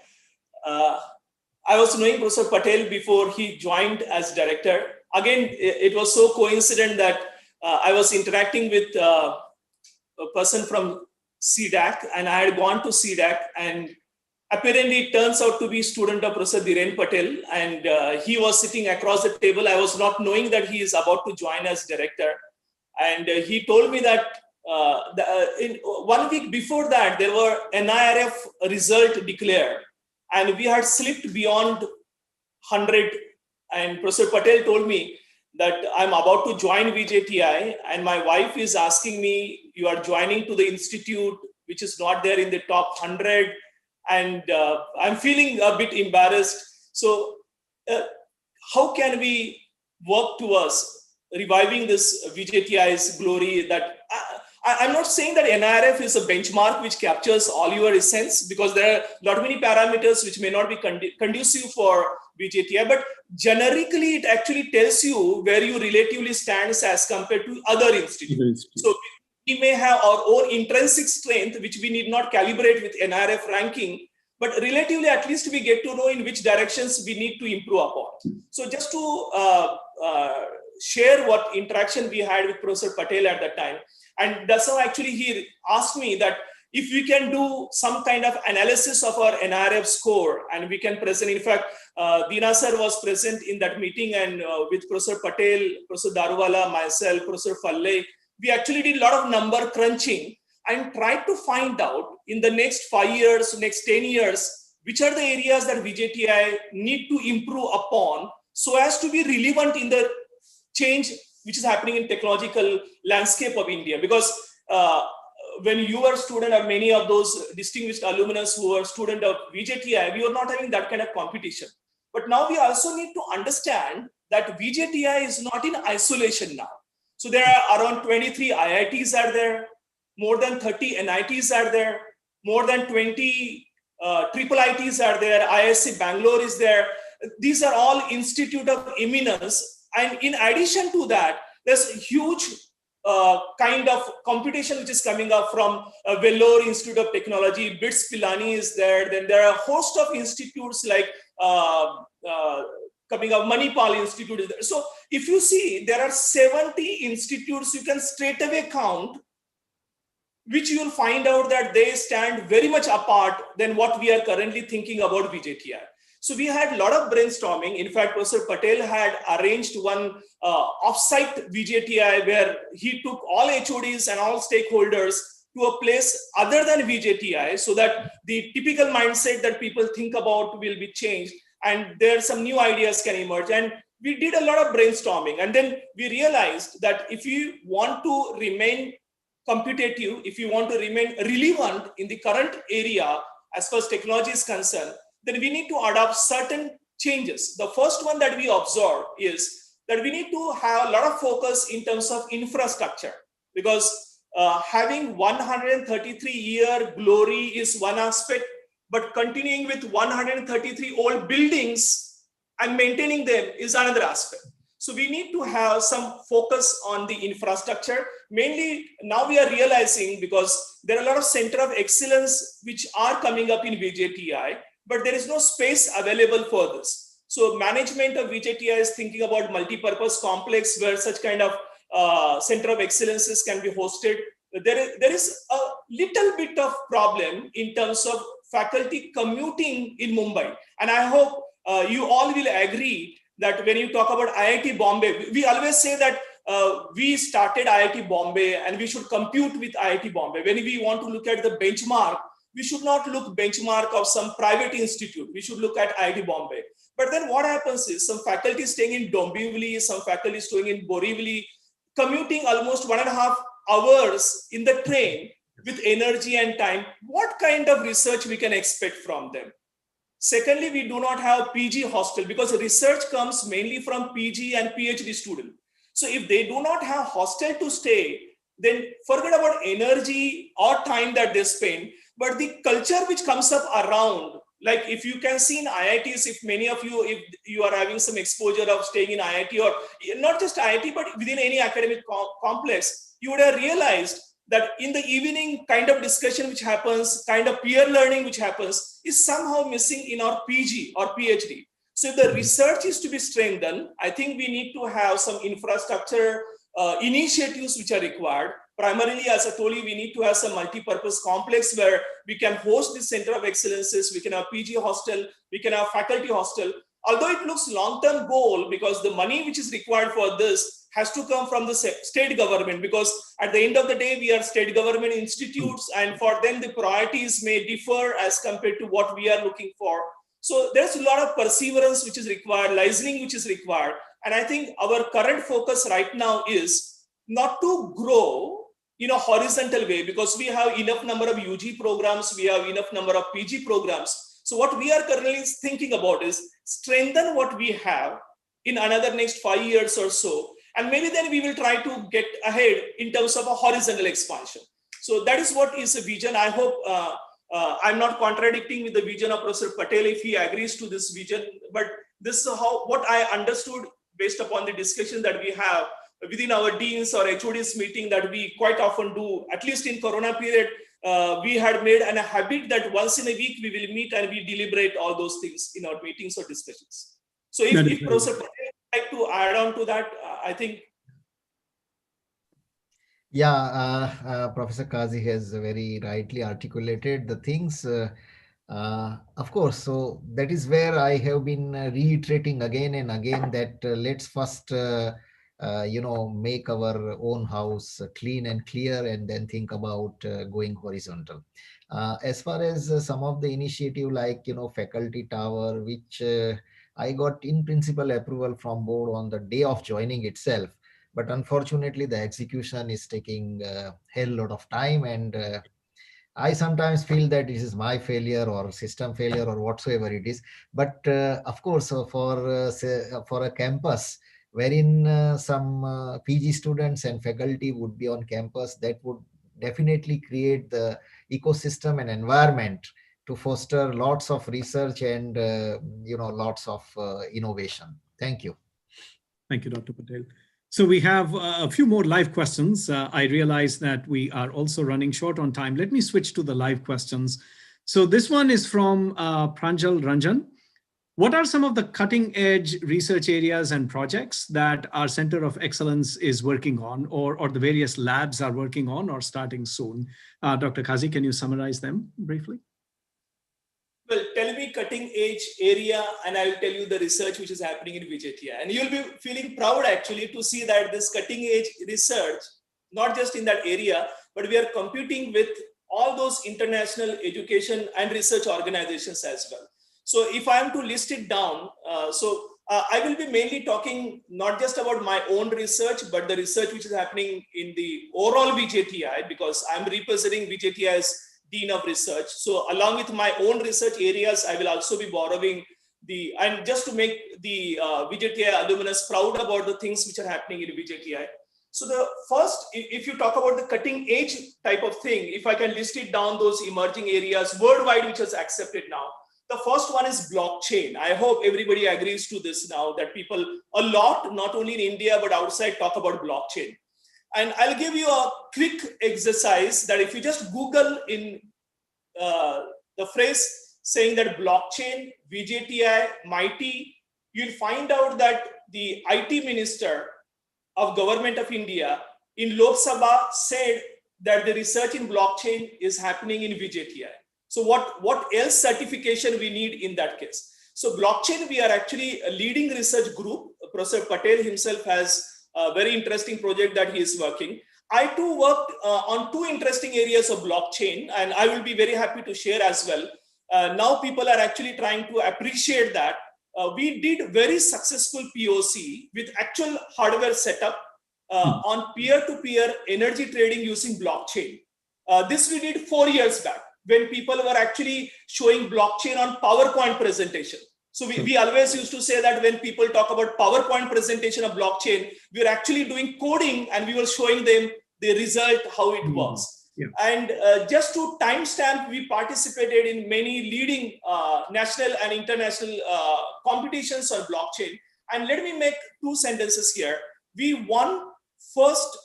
I was knowing Professor Patel before he joined as director. Again, it was so coincident that I was interacting with a person from CDAC, and I had gone to CDAC, and apparently it turns out to be student of Professor Dhiren Patel, and he was sitting across the table. I was not knowing that he is about to join as director. And he told me that in 1 week before that, there were NIRF result declared, and we had slipped beyond 100. And Professor Patel told me that I'm about to join VJTI, and my wife is asking me, you are joining to the institute, which is not there in the top 100. And I'm feeling a bit embarrassed. So how can we work towards reviving this VJTI's glory? That I'm not saying that NIRF is a benchmark which captures all your essence, because there are not many parameters which may not be conducive for VJTI, but generically it actually tells you where you relatively stand as compared to other institutes. So we may have our own intrinsic strength, which we need not calibrate with NIRF ranking, but relatively at least we get to know in which directions we need to improve upon. So just to share what interaction we had with Professor Patel at that time, and that's how actually he asked me that if we can do some kind of analysis of our NRF score and we can present, in fact, Dina sir was present in that meeting, and with Professor Patel, Professor Daruwala, myself, Professor Falle, we actually did a lot of number crunching and tried to find out in the next 5 years, next 10 years, which are the areas that VJTI need to improve upon so as to be relevant in the change which is happening in technological landscape of India. Because when you were a student, or many of those distinguished alumnus who were student of VJTI, we were not having that kind of competition. But now we also need to understand that VJTI is not in isolation now. So there are around 23 IITs are there, more than 30 NITs are there, more than 20 triple ITs are there, ISC Bangalore is there. These are all institute of eminence. And in addition to that, there's a huge kind of competition which is coming up from Vellore Institute of Technology, BITS Pilani is there. Then there are a host of institutes like coming up, Manipal Institute is there. So if you see, there are 70 institutes you can straight away count, which you will find out that they stand very much apart than what we are currently thinking about VJTI. So we had a lot of brainstorming. In fact, Professor Patel had arranged one offsite VJTI where he took all HODs and all stakeholders to a place other than VJTI so that the typical mindset that people think about will be changed and there some new ideas can emerge. And we did a lot of brainstorming. And then we realized that if you want to remain competitive, if you want to remain relevant in the current area as far as technology is concerned, then we need to adopt certain changes. The first one that we observe is that we need to have a lot of focus in terms of infrastructure, because having 133-year glory is one aspect, but continuing with 133 old buildings and maintaining them is another aspect. So we need to have some focus on the infrastructure. Mainly now we are realizing, because there are a lot of center of excellence which are coming up in VJTI, but there is no space available for this. So management of VJTI is thinking about multi-purpose complex where such kind of center of excellences can be hosted. There is a little bit of problem in terms of faculty commuting in Mumbai. And I hope you all will agree that when you talk about IIT Bombay, we always say that we started IIT Bombay and we should compute with IIT Bombay. When we want to look at the benchmark, we should not look benchmark of some private institute. We should look at IIT Bombay. But then what happens is some faculty staying in Dombivli, some faculty staying in Borivali, commuting almost 1.5 hours in the train with energy and time. What kind of research we can expect from them? Secondly, we do not have PG hostel because research comes mainly from PG and PhD student. So if they do not have hostel to stay, then forget about energy or time that they spend, but the culture which comes up around, like if you can see in IITs, if many of you, if you are having some exposure of staying in IIT or not just IIT, but within any academic complex, you would have realized that in the evening kind of discussion which happens, kind of peer learning which happens is somehow missing in our PG or PhD. So if the research is to be strengthened, I think we need to have some infrastructure initiatives which are required. Primarily, as I told you, we need to have some multi-purpose complex where we can host the center of excellences, we can have PG hostel, we can have faculty hostel. Although it looks long-term goal because the money which is required for this has to come from the state government, because at the end of the day, we are state government institutes and for them the priorities may differ as compared to what we are looking for. So there's a lot of perseverance which is required, licensing which is required. And I think our current focus right now is not to grow in a horizontal way, because we have enough number of UG programs, we have enough number of PG programs. So what we are currently thinking about is strengthen what we have in another next 5 years or so. And maybe then we will try to get ahead in terms of a horizontal expansion. So that is what is a vision. I hope I'm not contradicting with the vision of Professor Patel if he agrees to this vision, but this is how what I understood based upon the discussion that we have within our deans or HODs meeting that we quite often do, at least in Corona period. we had made a habit that once in a week we will meet and we deliberate all those things in our meetings or discussions. So if Professor Patel would like to add on to that, I think. Yeah, Professor Kazi has very rightly articulated the things. Of course, so that is where I have been reiterating again and again that let's first, make our own house clean and clear, and then think about going horizontal. As far as some of the initiative like, faculty tower, which I got in principle approval from board on the day of joining itself. But unfortunately, the execution is taking a hell lot of time, and I sometimes feel that this is my failure or system failure or whatsoever it is. But of course, for a campus wherein some PG students and faculty would be on campus, that would definitely create the ecosystem and environment to foster lots of research and lots of innovation. Thank you. Thank you, Dr. Patel. So we have a few more live questions. I realize that we are also running short on time. Let me switch to the live questions. So this one is from Pranjal Ranjan. What are some of the cutting edge research areas and projects that our Center of Excellence is working on, or the various labs are working on or starting soon? Dr. Kazi, can you summarize them briefly? Well, tell me cutting edge area and I will tell you the research which is happening in VJTI. And you'll be feeling proud actually to see that this cutting edge research, not just in that area, but we are competing with all those international education and research organizations as well. So if I am to list it down, I will be mainly talking not just about my own research, but the research which is happening in the overall VJTI, because I'm representing VJTI as Dean of Research. So along with my own research areas, I will also be borrowing and just to make the VJTI alumnus proud about the things which are happening in VJTI. So the first, if you talk about the cutting edge type of thing, if I can list it down, those emerging areas worldwide, which is accepted now. The first one is blockchain. I hope everybody agrees to this now, that people a lot, not only in India, but outside, talk about blockchain. And I'll give you a quick exercise that if you just Google in the phrase saying that blockchain, VJTI, MIT, you'll find out that the IT minister of Government of India in Lok Sabha said that the research in blockchain is happening in VJTI. So what else certification we need in that case? So blockchain, we are actually a leading research group. Professor Patel himself has a very interesting project that he is working. I too worked on two interesting areas of blockchain, and I will be very happy to share as well. Now people are actually trying to appreciate that. We did very successful POC with actual hardware setup on peer-to-peer energy trading using blockchain. This we did 4 years back when people were actually showing blockchain on PowerPoint presentation. So we always used to say that when people talk about PowerPoint presentation of blockchain, we were actually doing coding and we were showing them the result, how it works. Yeah. And just to timestamp, we participated in many leading national and international competitions on blockchain. And let me make two sentences here. We won first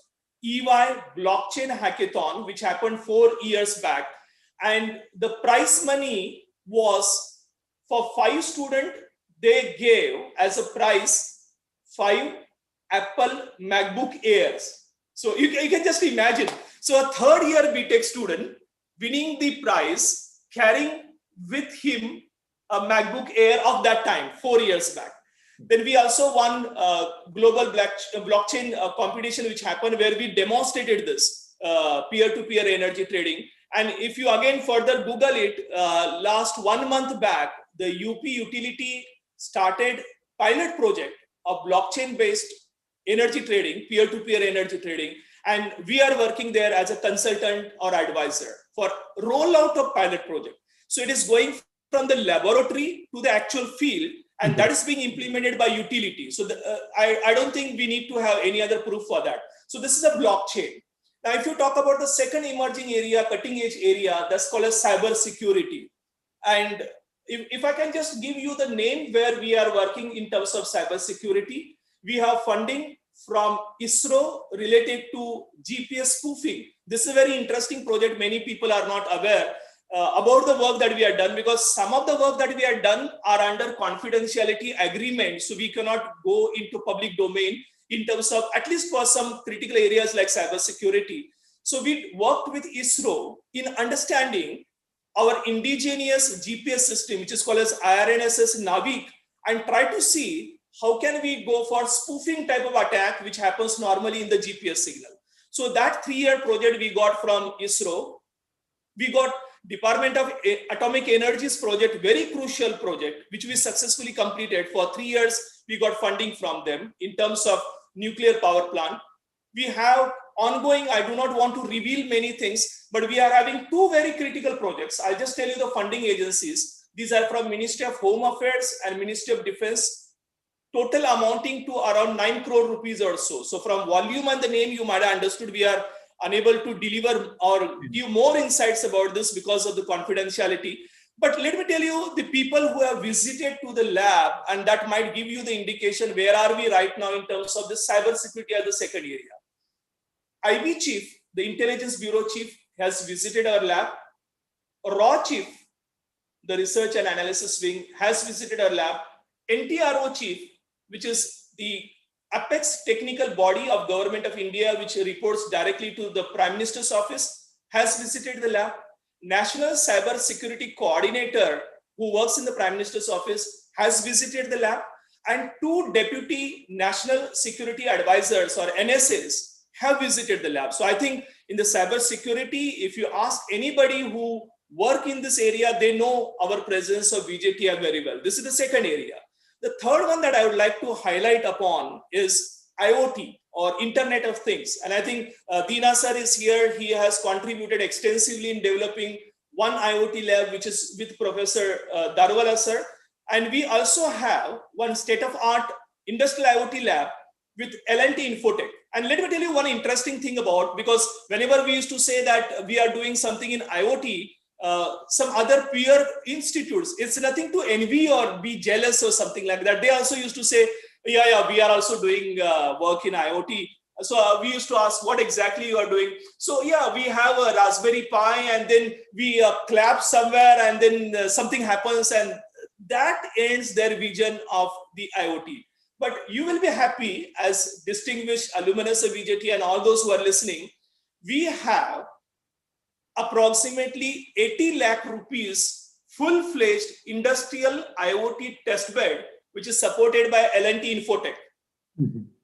EY blockchain hackathon, which happened 4 years back. And the prize money was for 5 students, they gave as a prize 5 Apple MacBook Airs. So you can just imagine. So a third-year BTech student winning the prize, carrying with him a MacBook Air of that time, 4 years back. Then we also won a global blockchain competition, which happened where we demonstrated this peer-to-peer energy trading. And if you again further Google it, last 1 month back, the UP utility started pilot project of blockchain-based energy trading, peer-to-peer energy trading. And we are working there as a consultant or advisor for rollout of pilot project. So it is going from the laboratory to the actual field, and that is being implemented by utility. So I don't think we need to have any other proof for that. So this is a blockchain. Now, if you talk about the second emerging area, cutting edge area, that's called as cyber security. And if I can just give you the name where we are working in terms of cyber security, we have funding from ISRO related to GPS spoofing. This is a very interesting project. Many people are not aware about the work that we have done, because some of the work that we have done are under confidentiality agreement. So we cannot go into public domain in terms of, at least for some critical areas like cybersecurity. So we worked with ISRO in understanding our indigenous GPS system, which is called as IRNSS Navik, and try to see how can we go for spoofing type of attack, which happens normally in the GPS signal. So that 3-year project we got from ISRO. We got Department of Atomic Energy's project, very crucial project, which we successfully completed. For 3 years, we got funding from them in terms of nuclear power plant. We have ongoing, I do not want to reveal many things, but we are having 2 very critical projects. I'll just tell you the funding agencies. These are from Ministry of Home Affairs and Ministry of Defense, total amounting to around 9 crore rupees or so. So from volume and the name, you might have understood we are unable to deliver or give more insights about this because of the confidentiality. But let me tell you, the people who have visited to the lab, and that might give you the indication where are we right now in terms of the cybersecurity as the second area. IB chief, the intelligence bureau chief, has visited our lab. RAW chief, the research and analysis wing, has visited our lab. NTRO chief, which is the apex technical body of Government of India, which reports directly to the Prime Minister's office, has visited the lab. National Cyber Security Coordinator, who works in the Prime Minister's office, has visited the lab. And 2 deputy national security advisors, or NSAs, have visited the lab. So I think in the cyber security, if you ask anybody who work in this area, they know our presence of VJTI very well. This is the second area. The third one that I would like to highlight upon is IoT, or Internet of Things. And I think Dina sir is here. He has contributed extensively in developing one IoT lab, which is with Professor Darwala sir. And we also have one state-of-art industrial IoT lab with L&T Infotech. And let me tell you one interesting thing about, because whenever we used to say that we are doing something in IoT, some other peer institutes, it's nothing to envy or be jealous or something like that. They also used to say, yeah, we are also doing work in IoT. So we used to ask what exactly you are doing. So yeah, we have a Raspberry Pi, and then we clap somewhere, and then something happens, and that ends their vision of the IoT. But you will be happy, as distinguished alumnus of VJTI and all those who are listening, we have approximately 80 lakh rupees full-fledged industrial IoT testbed, which is supported by L&T Infotech.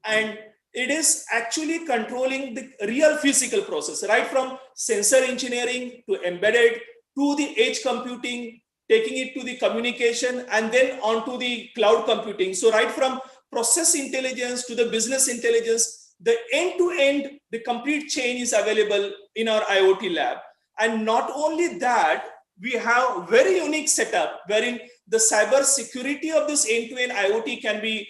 And it is actually controlling the real physical process, right from sensor engineering to embedded to the edge computing, taking it to the communication, and then onto the cloud computing. So right from process intelligence to the business intelligence, the end-to-end, the complete chain is available in our IoT lab. And not only that, we have very unique setup wherein the cyber security of this end-to-end IoT can be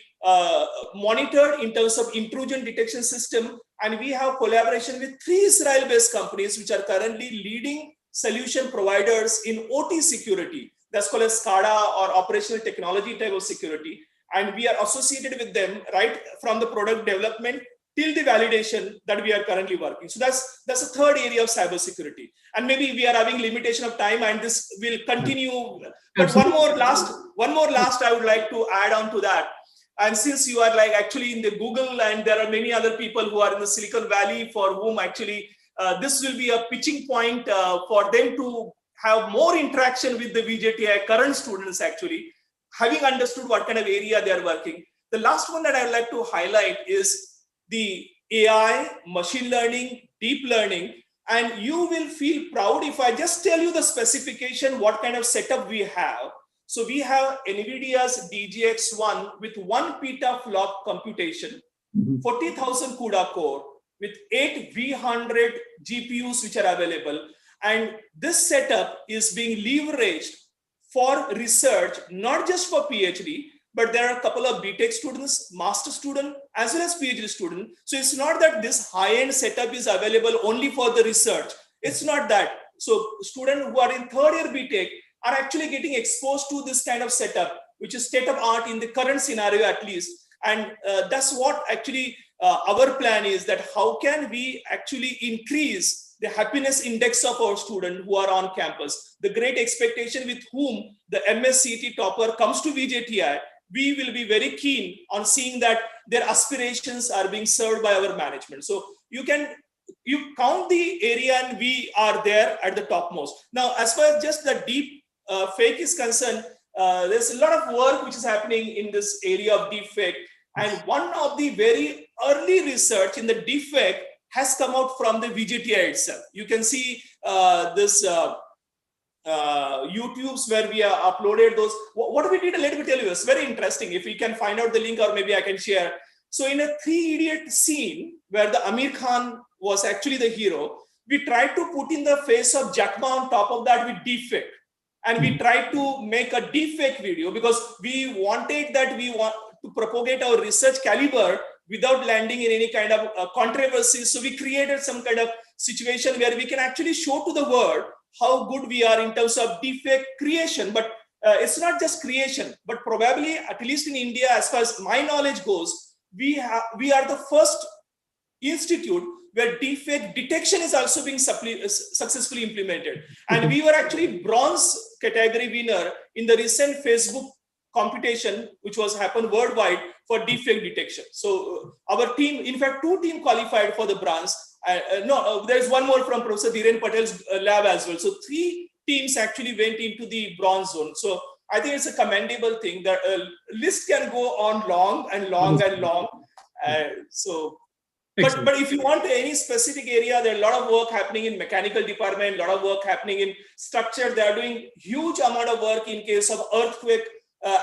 monitored in terms of intrusion detection system. And we have collaboration with 3 Israel-based companies, which are currently leading solution providers in OT security. That's called as SCADA, or operational technology type of security. And we are associated with them right from the product development till the validation that we are currently working. So that's the third area of cybersecurity. And maybe we are having limitation of time, and this will continue. But one more last I would like to add on to that. And since you are like actually in the Google, and there are many other people who are in the Silicon Valley for whom actually this will be a pitching point for them to have more interaction with the VJTI current students, actually having understood what kind of area they are working. The last one that I would like to highlight is the AI, machine learning, deep learning. And you will feel proud if I just tell you the specification, what kind of setup we have. So we have NVIDIA's DGX1 with 1 petaflop computation, 40,000 CUDA core with 8 V100 GPUs which are available. And this setup is being leveraged for research, not just for PhD, but there are a couple of BTech students, master student, as well as PhD student. So it's not that this high-end setup is available only for the research. It's not that. So students who are in 3rd year BTech are actually getting exposed to this kind of setup, which is state of art in the current scenario at least. And that's what actually our plan is, that how can we actually increase the happiness index of our students who are on campus, the great expectation with whom the MSCT topper comes to VJTI, we will be very keen on seeing that their aspirations are being served by our management. So you count the area and we are there at the topmost. Now, as far as just the deep fake is concerned, there's a lot of work which is happening in this area of deep fake. And one of the very early research in the deep fake has come out from the VJTI itself. You can see this YouTubes where we have uploaded those. What we did, let me tell you, it's very interesting. If we can find out the link, or maybe I can share. So in a Three Idiot scene where the Amir Khan was actually the hero, we tried to put in the face of Jack Ma on top of that with deepfake. And we tried to make a deepfake video because we wanted to propagate our research caliber without landing in any kind of controversy. So we created some kind of situation where we can actually show to the world how good we are in terms of deepfake creation. But it's not just creation, but probably, at least in India, as far as my knowledge goes, we are the first institute where deepfake detection is also being successfully implemented. And we were actually bronze category winner in the recent Facebook competition, which was happened worldwide for deepfake detection. So our team, in fact, 2 teams qualified for the bronze. There's one more from Professor Dhiren Patel's lab as well. So 3 teams actually went into the bronze zone. So I think it's a commendable thing. That list can go on long and long and long. But if you want any specific area, there are a lot of work happening in mechanical department, a lot of work happening in structure. They are doing huge amount of work in case of earthquake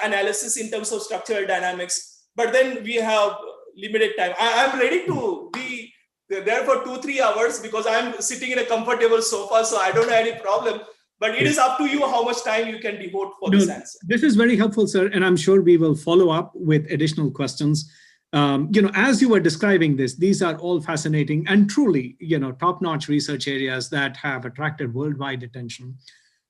analysis in terms of structural dynamics. But then we have limited time. I'm ready to be there for 2-3 hours because I'm sitting in a comfortable sofa, so I don't have any problem. But it is up to you how much time you can devote for this answer. This is very helpful, sir, and I'm sure we will follow up with additional questions. As you were describing this, these are all fascinating and truly, top-notch research areas that have attracted worldwide attention.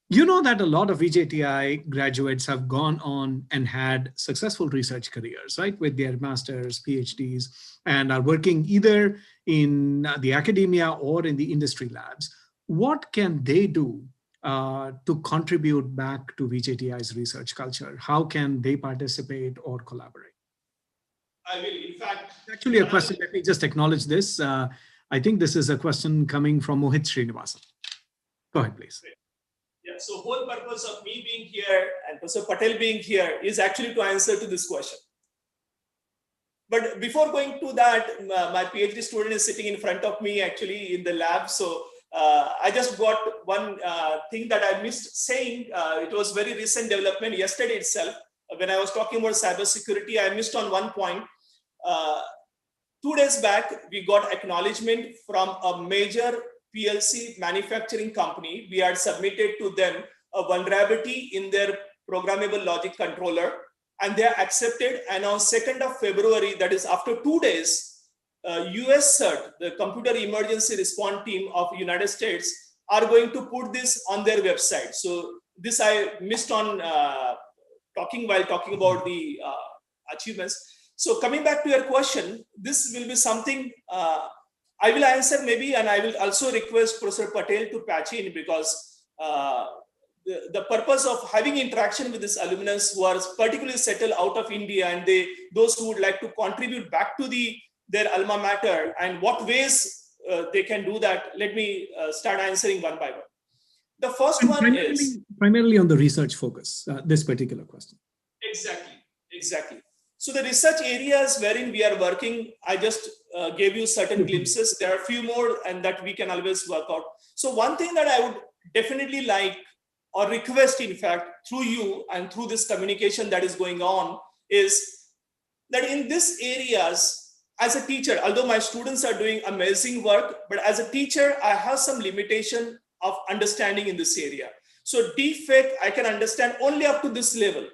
You know that a lot of VJTI graduates have gone on and had successful research careers, right, with their masters, PhDs, and are working either in the academia or in the industry labs. What can they do to contribute back to VJTI's research culture? How can they participate or collaborate? I will, in fact. Actually, a question, let me just acknowledge this. I think this is a question coming from Mohit Srinivasan. Go ahead, please. Yeah, so whole purpose of me being here and Professor Patel being here is actually to answer to this question. But before going to that, my PhD student is sitting in front of me actually in the lab. So I just got one thing that I missed saying. It was very recent development yesterday itself. When I was talking about cybersecurity, I missed on one point. 2 days back, we got acknowledgement from a major PLC manufacturing company. We had submitted to them a vulnerability in their programmable logic controller, and they accepted. And on 2nd of February, that is after 2 days, US CERT, the Computer Emergency Response Team of United States, are going to put this on their website. So this I missed on while talking about the achievements. So coming back to your question, this will be something I will answer maybe, and I will also request Professor Patel to patch in, because the purpose of having interaction with these alumnus who are particularly settled out of India, and those who would like to contribute back to their alma mater, and what ways they can do that. Let me start answering one by one. The first one is primarily on the research focus, this particular question. Exactly. So the research areas wherein we are working, I just gave you certain glimpses. There are a few more, and that we can always work out. So one thing that I would definitely like or request, in fact, through you and through this communication that is going on, is that in these areas, as a teacher, although my students are doing amazing work, but as a teacher, I have some limitation of understanding in this area. So deepfake, I can understand only up to this level.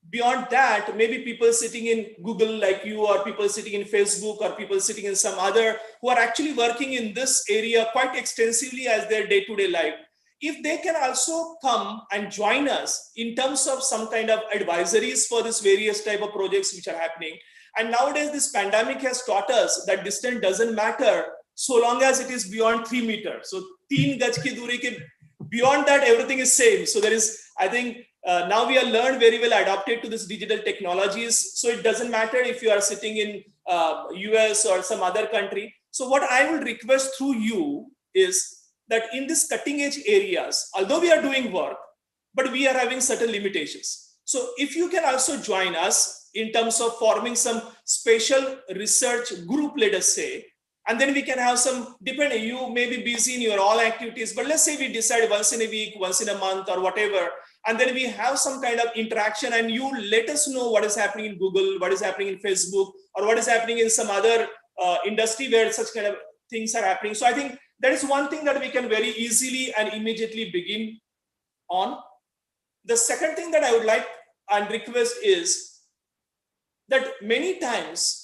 Beyond that, maybe people sitting in Google like you, or people sitting in Facebook, or people sitting in some other who are actually working in this area quite extensively as their day-to-day life, if they can also come and join us in terms of some kind of advisories for this various type of projects which are happening. And nowadays, this pandemic has taught us that distance doesn't matter. so long as it is beyond 3 meters. So 3 gaj ki duri ke beyond that, everything is same. So there is, I think, now we are learned very well adapted to this digital technologies. So it doesn't matter if you are sitting in US or some other country. So what I would request through you is that in this cutting edge areas, although we are doing work, but we are having certain limitations. So if you can also join us in terms of forming some special research group, let us say, and then we can have some, depending, you may be busy in your all activities, but let's say we decide once in a week, once in a month or whatever, and then we have some kind of interaction and you let us know what is happening in Google, what is happening in Facebook, or what is happening in some other industry where such kind of things are happening. So I think that is one thing that we can very easily and immediately begin on. The second thing that I would like and request is that many times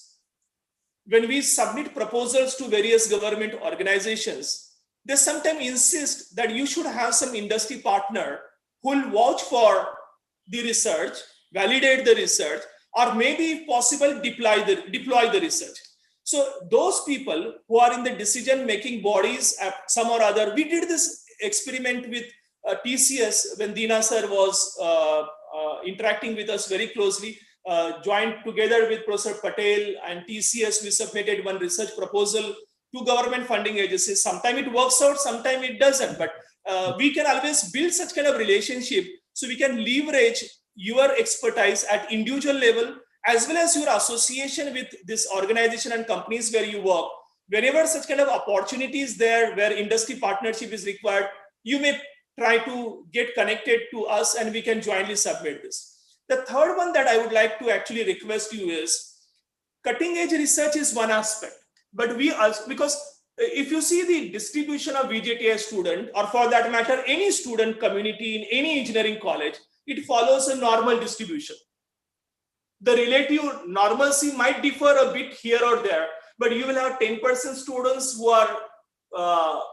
when we submit proposals to various government organizations, they sometimes insist that you should have some industry partner who will vouch for the research, validate the research, or maybe if possible, deploy the research. So those people who are in the decision-making bodies, some or other, we did this experiment with TCS when Dina sir was interacting with us very closely, joined together with Professor Patel and TCS, we submitted one research proposal to government funding agencies. Sometimes it works out, sometimes it doesn't, but we can always build such kind of relationship so we can leverage your expertise at individual level as well as your association with this organization and companies where you work. Whenever such kind of opportunities there where industry partnership is required, you may try to get connected to us and we can jointly submit this. The third one that I would like to actually request you is cutting edge research is one aspect, but we also, because if you see the distribution of VJTI student, or for that matter, any student community in any engineering college, it follows a normal distribution. The relative normalcy might differ a bit here or there, but you will have 10% students who are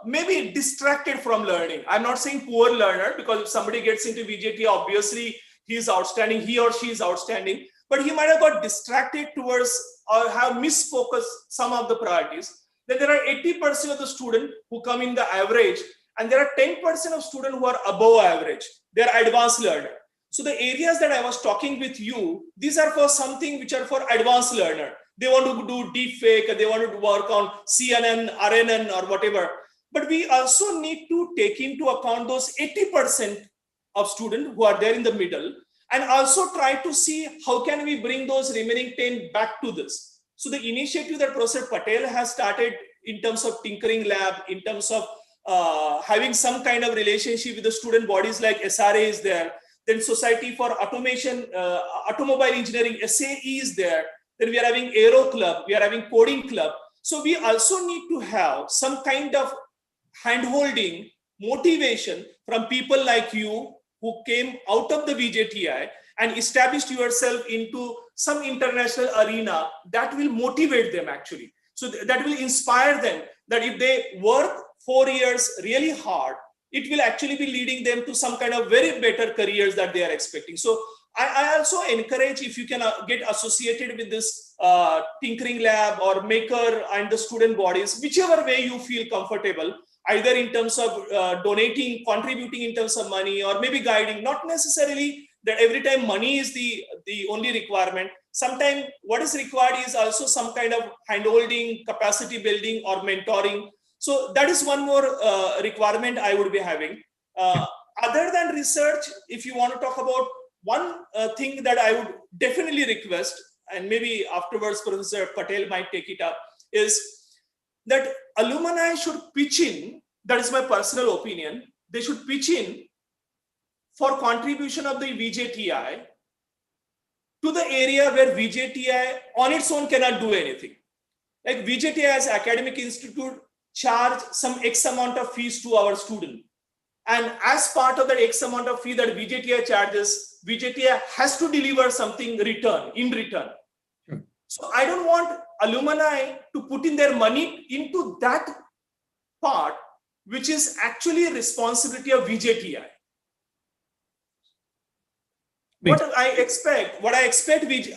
maybe distracted from learning. I'm not saying poor learner, because if somebody gets into VJTI, obviously he is outstanding, he or she is outstanding, but he might have got distracted towards or have misfocused some of the priorities. Then there are 80% of the students who come in the average, and there are 10% of students who are above average. They are advanced learner. So the areas that I was talking with you, these are for something which are for advanced learner. They want to do deep fake, they want to work on CNN, RNN or whatever. But we also need to take into account those 80% of students who are there in the middle, and also try to see how can we bring those remaining 10 back to this. So the initiative that Professor Patel has started in terms of tinkering lab, in terms of having some kind of relationship with the student bodies like SRA is there, then Society for Automation, Automobile Engineering, SAE is there, then we are having Aero Club, we are having Coding Club. So we also need to have some kind of hand-holding, motivation from people like you who came out of the VJTI and established yourself into some international arena that will motivate them actually. So that will inspire them that if they work 4 years really hard, it will actually be leading them to some kind of very better careers that they are expecting. So I also encourage if you can get associated with this tinkering lab or maker and the student bodies, whichever way you feel comfortable, either in terms of donating, contributing in terms of money, or maybe guiding. Not necessarily that every time money is the only requirement. Sometimes what is required is also some kind of hand-holding, capacity building or mentoring. So that is one more requirement I would be having. Other than research, if you want to talk about one thing that I would definitely request, and maybe afterwards Professor Patel might take it up, is that alumni should pitch in, that is my personal opinion, they should pitch in for contribution of the VJTI to the area where VJTI on its own cannot do anything. Like VJTI as academic institute charge some X amount of fees to our student. And as part of that X amount of fee that VJTI charges, VJTI has to deliver something in return. Sure. So I don't want alumni to put in their money into that part, which is actually a responsibility of VJTI. What I expect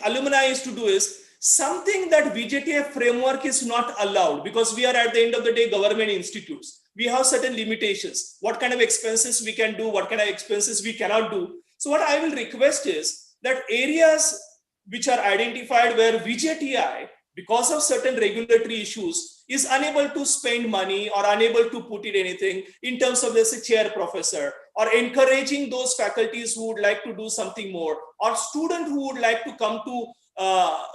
alumni is to do is something that VJTI framework is not allowed, because we are at the end of the day government institutes. We have certain limitations, what kind of expenses we can do, what kind of expenses we cannot do. So what I will request is that areas which are identified where VJTI, because of certain regulatory issues, is unable to spend money or unable to put in anything in terms of, let's say, chair professor, or encouraging those faculties who would like to do something more, or student who would like to come to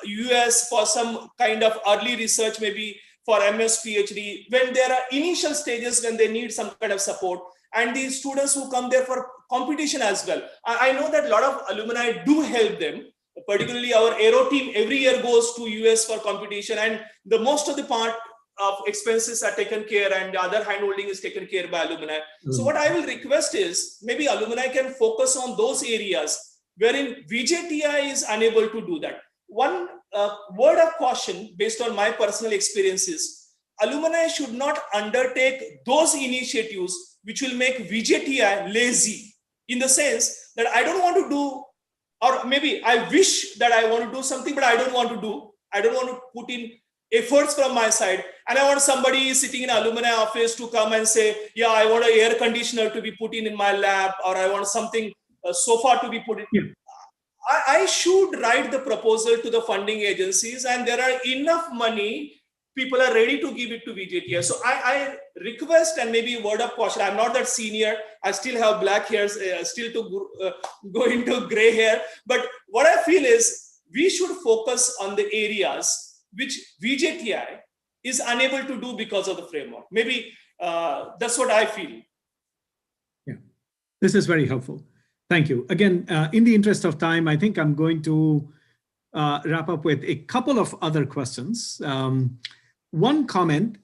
US for some kind of early research, maybe for MS, PhD, when there are initial stages when they need some kind of support, and the students who come there for competition as well. I know that a lot of alumni do help them. Particularly our aero team every year goes to US for competition, and the most of the part of expenses are taken care, and the other handholding is taken care by alumni. So what I will request is maybe alumni can focus on those areas wherein VJTI is unable to do that. One word of caution based on my personal experiences, alumni should not undertake those initiatives which will make VJTI lazy, in the sense that I don't want to do, or maybe I wish that I want to do something, but I don't want to do. I don't want to put in efforts from my side. And I want somebody sitting in an alumni office to come and say, yeah, I want an air conditioner to be put in my lab, or I want something, a sofa to be put in. Yeah. I should write the proposal to the funding agencies, and there are enough money, people are ready to give it to VJTI. So I request, and maybe a word of caution, I'm not that senior, I still have black hairs, still to go into gray hair. But what I feel is we should focus on the areas which VJTI is unable to do because of the framework. Maybe that's what I feel. Yeah, this is very helpful. Thank you. Again, in the interest of time, I think I'm going to wrap up with a couple of other questions. One comment,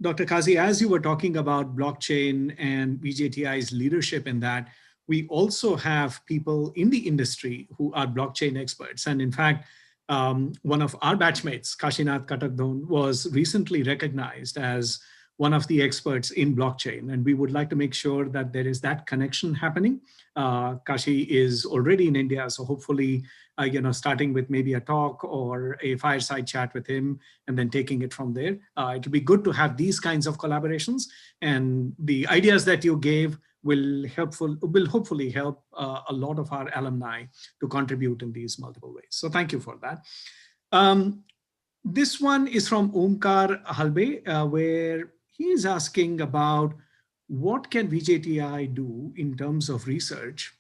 Dr. Kazi, as you were talking about blockchain and VJTI's leadership in that, we also have people in the industry who are blockchain experts. And in fact, one of our batchmates, Kashinath Katakdon, was recently recognized as one of the experts in blockchain. And we would like to make sure that there is that connection happening. Kashi is already in India, so hopefully, starting with maybe a talk or a fireside chat with him, and then taking it from there. It will be good to have these kinds of collaborations, and the ideas that you gave will hopefully help a lot of our alumni to contribute in these multiple ways. So thank you for that. This one is from Omkar Halbe, where he is asking about what can VJTI do in terms of research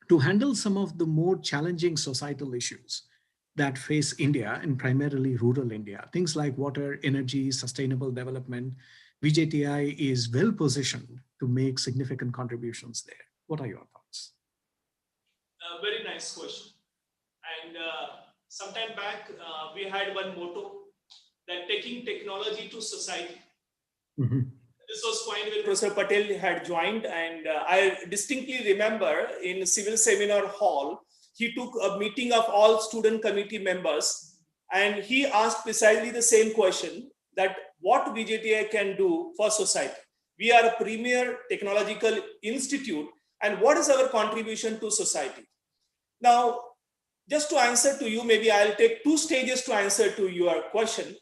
to handle some of the more challenging societal issues that face India, and primarily rural India. Things like water, energy, sustainable development. VJTI is well positioned to make significant contributions there. What are your thoughts? Very nice question. And sometime back, we had one motto that taking technology to society. Mm-hmm. This was coined when Professor Patel had joined, and I distinctly remember in Civil Seminar Hall, he took a meeting of all student committee members, and he asked precisely the same question, that what VJTI can do for society. We are a premier technological institute, and what is our contribution to society? Now, just to answer to you, maybe I'll take 2 stages to answer to your question.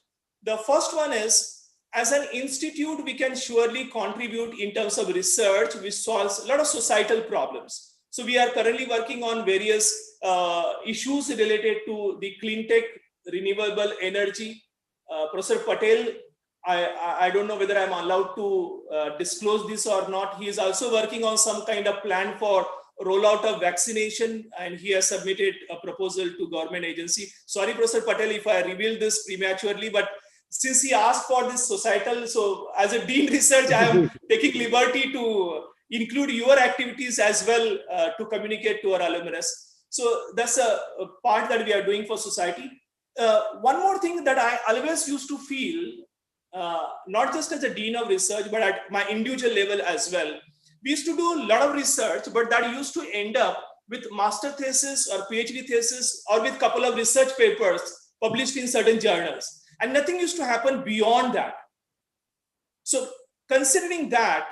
The first one is, as an institute, we can surely contribute in terms of research, which solves a lot of societal problems. So we are currently working on various issues related to the clean tech, renewable energy. Professor Patel, I don't know whether I'm allowed to disclose this or not. He is also working on some kind of plan for rollout of vaccination, and he has submitted a proposal to government agency. Sorry, Professor Patel, if I reveal this prematurely, but since he asked for this societal, so as a Dean Research, I am taking liberty to include your activities as well to communicate to our alumnus. So that's a part that we are doing for society. One more thing that I always used to feel, not just as a Dean of Research, but at my individual level as well. We used to do a lot of research, but that used to end up with master thesis or PhD thesis, or with a couple of research papers published in certain journals. And nothing used to happen beyond that. So considering that,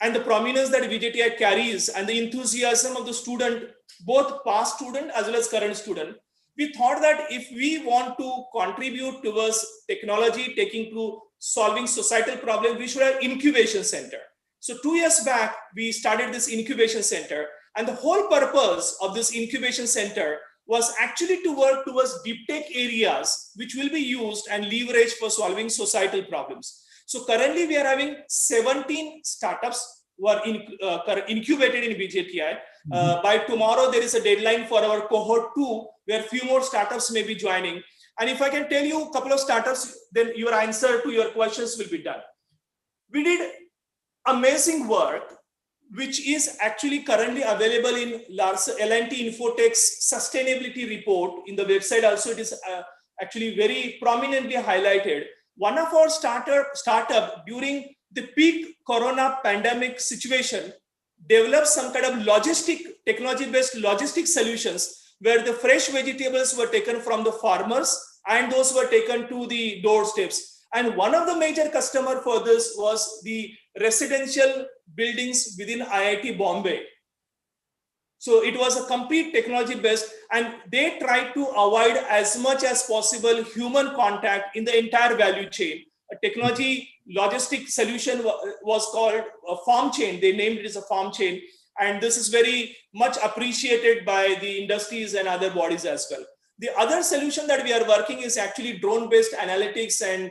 and the prominence that VJTI carries, and the enthusiasm of the student, both past student as well as current student, we thought that if we want to contribute towards technology taking to solving societal problems, we should have incubation center. So 2 years back, we started this incubation center, and the whole purpose of this incubation center was actually to work towards deep tech areas which will be used and leveraged for solving societal problems. So currently we are having 17 startups who are incubated in VJTI. By tomorrow, there is a deadline for our cohort 2, where few more startups may be joining. And if I can tell you a couple of startups, then your answer to your questions will be done. We did amazing work, which is actually currently available in L&T Infotech's sustainability report. In the website also, it is actually very prominently highlighted. One of our startup during the peak corona pandemic situation developed some kind of technology-based logistic solutions where the fresh vegetables were taken from the farmers and those were taken to the doorsteps. And one of the major customers for this was the residential buildings within IIT Bombay. So it was a complete technology based, and they tried to avoid as much as possible human contact in the entire value chain. A technology logistic solution was called a farm chain. They named it as a farm chain. And this is very much appreciated by the industries and other bodies as well. The other solution that we are working is actually drone-based analytics, and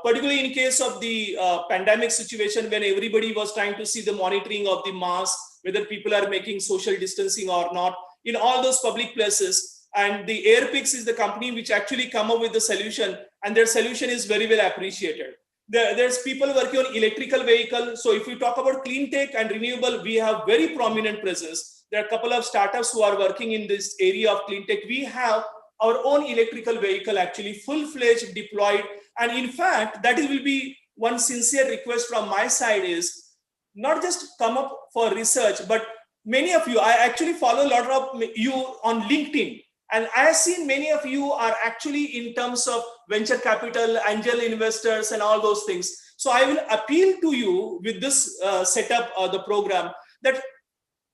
particularly in case of the pandemic situation when everybody was trying to see the monitoring of the mask, whether people are making social distancing or not, in all those public places. And the Airpix is the company which actually come up with the solution, and their solution is very well appreciated. There's people working on electrical vehicle. So if we talk about clean tech and renewable, we have very prominent presence. There are a couple of startups who are working in this area of clean tech. We have our own electrical vehicle actually full-fledged deployed. And in fact, that will be one sincere request from my side is not just come up for research, but many of you, I actually follow a lot of you on LinkedIn. And I have seen many of you are actually in terms of venture capital, angel investors, and all those things. So I will appeal to you with this setup of the program that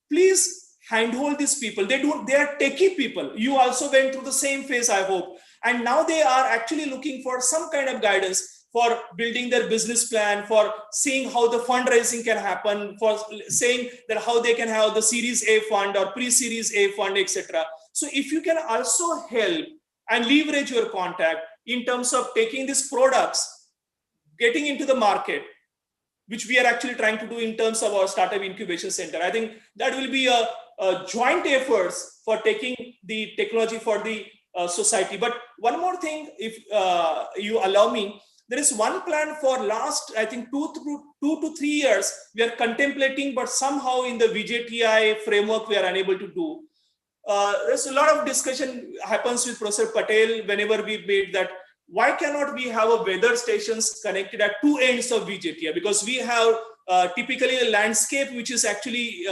please handhold these people. They are techie people. You also went through the same phase, I hope. And now they are actually looking for some kind of guidance for building their business plan, for seeing how the fundraising can happen, for saying that how they can have the Series A fund or pre-Series A fund, etc. So if you can also help and leverage your contact in terms of taking these products, getting into the market, which we are actually trying to do in terms of our startup incubation center. I think that will be a joint efforts for taking the technology for the society. But one more thing, if you allow me, there is one plan for last, I think, 2 to 3 years, we are contemplating, but somehow in the VJTI framework, we are unable to do. There's a lot of discussion happens with Professor Patel whenever we made that, why cannot we have a weather stations connected at 2 ends of VJTI? Because we have typically a landscape which is actually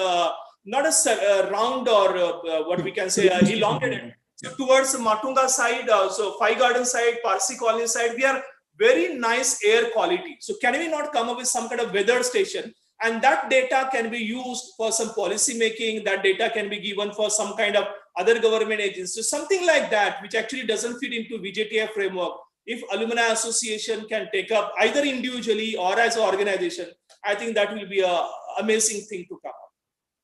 not a round or what we can say elongated. So towards Matunga side, so Five Garden side, Parsi Colony side, we are very nice air quality. So can we not come up with some kind of weather station? And that data can be used for some policy making. That data can be given for some kind of other government agencies. So something like that, which actually doesn't fit into VJTI framework. If Alumni Association can take up either individually or as an organization, I think that will be an amazing thing to come up.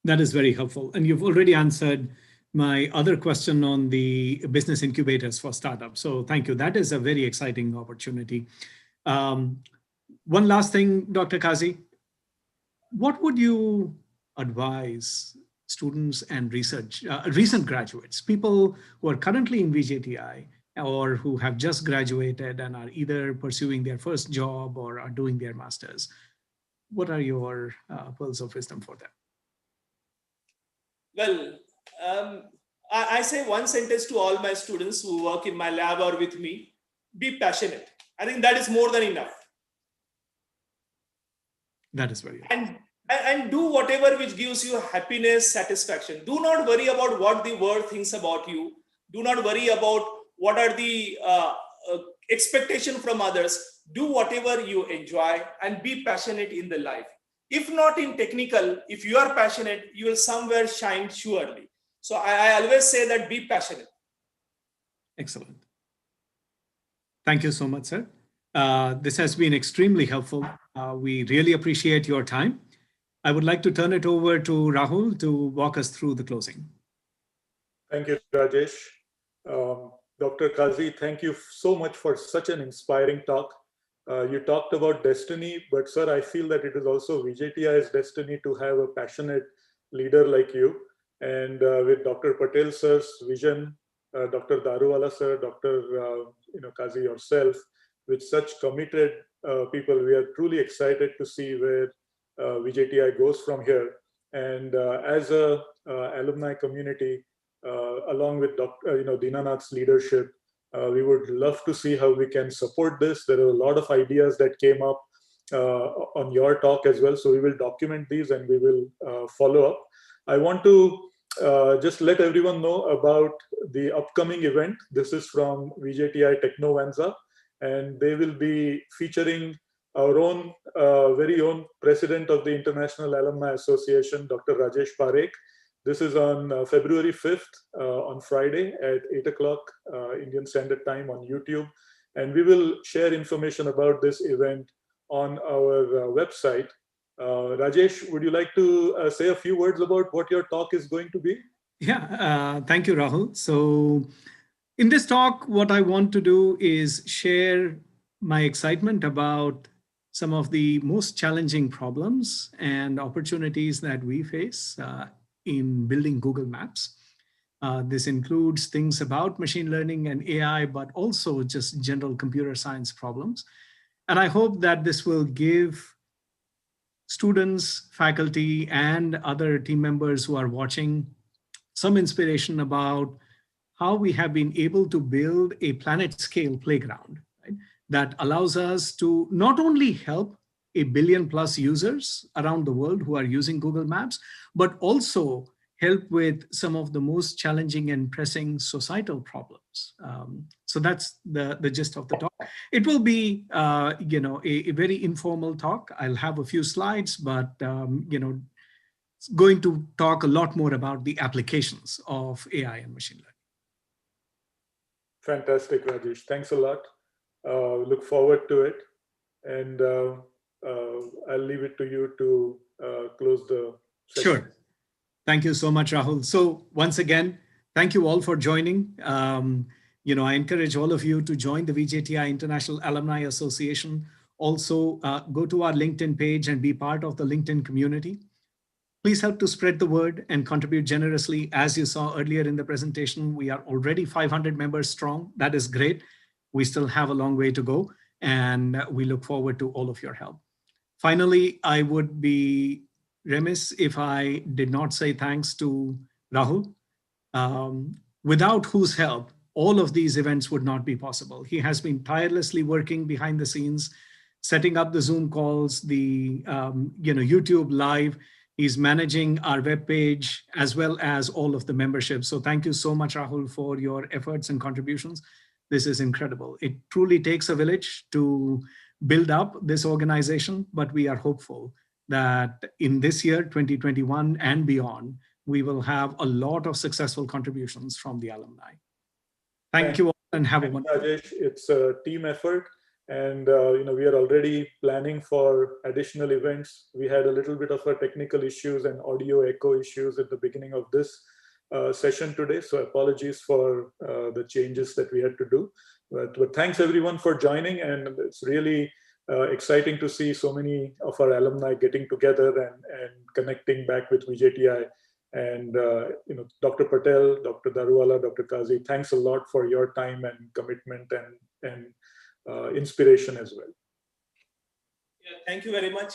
That is very helpful. And you've already answered my other question on the business incubators for startups. So thank you. That is a very exciting opportunity. One last thing, Dr. Kazi, what would you advise students and recent graduates, people who are currently in VJTI or who have just graduated and are either pursuing their first job or are doing their master's? What are your pearls of wisdom for them? Well, I say one sentence to all my students who work in my lab or with me: be passionate. I think that is more than enough. That is very good. And do whatever which gives you happiness, satisfaction. Do not worry about what the world thinks about you. Do not worry about what are the expectation from others. Do whatever you enjoy and be passionate in the life. If not in technical, if you are passionate, you will somewhere shine surely. So I always say that be passionate. Excellent. Thank you so much, sir. This has been extremely helpful. We really appreciate your time. I would like to turn it over to Rahul to walk us through the closing. Thank you, Rajesh. Dr. Kazi, thank you so much for such an inspiring talk. You talked about destiny, but sir, I feel that it is also VJTI's destiny to have a passionate leader like you. And with Dr. Patel sir's vision, Dr. Daruwala sir, Dr. Kazi yourself, with such committed people, we are truly excited to see where VJTI goes from here. And as a alumni community, along with Dr. Dinanath's leadership, we would love to see how we can support this. There are a lot of ideas that came up on your talk as well. So we will document these and we will follow up. I want to just let everyone know about the upcoming event. This is from VJTI Technovanza, and they will be featuring our own, very own president of the International Alumni Association, Dr. Rajesh Parekh. This is on February 5th, on Friday at 8 o'clock Indian Standard Time on YouTube. And we will share information about this event on our website. Rajesh, would you like to say a few words about what your talk is going to be? Yeah, thank you, Rahul. So in this talk, what I want to do is share my excitement about some of the most challenging problems and opportunities that we face in building Google Maps. This includes things about machine learning and AI, but also just general computer science problems. And I hope that this will give students, faculty, and other team members who are watching some inspiration about how we have been able to build a planet scale playground, right, that allows us to not only help 1 billion+ users around the world who are using Google Maps, but also help with some of the most challenging and pressing societal problems. So that's the gist of the talk. It will be, a very informal talk. I'll have a few slides, but going to talk a lot more about the applications of AI and machine learning. Fantastic, Rajesh. Thanks a lot. Look forward to it. And I'll leave it to you to close the session. Sure. Thank you so much, Rahul. So once again, thank you all for joining. I encourage all of you to join the VJTI International Alumni Association. Also, go to our LinkedIn page and be part of the LinkedIn community. Please help to spread the word and contribute generously. As you saw earlier in the presentation, we are already 500 members strong. That is great. We still have a long way to go, and we look forward to all of your help. Finally, I would be remiss if I did not say thanks to Rahul, without whose help all of these events would not be possible. He has been tirelessly working behind the scenes, setting up the Zoom calls, the YouTube Live. He's managing our webpage as well as all of the memberships. So thank you so much, Rahul, for your efforts and contributions. This is incredible. It truly takes a village to build up this organization, but we are hopeful that in this year, 2021 and beyond, we will have a lot of successful contributions from the alumni. Thank you all and have a wonderful day. Rajesh, it's a team effort. And we are already planning for additional events. We had a little bit of a technical issues and audio echo issues at the beginning of this session today. So apologies for the changes that we had to do. But thanks everyone for joining. And it's really exciting to see so many of our alumni getting together and connecting back with VJTI. And Dr. Patel, Dr. Daruwala, Dr. Kazi, thanks a lot for your time and commitment and inspiration as well. Yeah, thank you very much.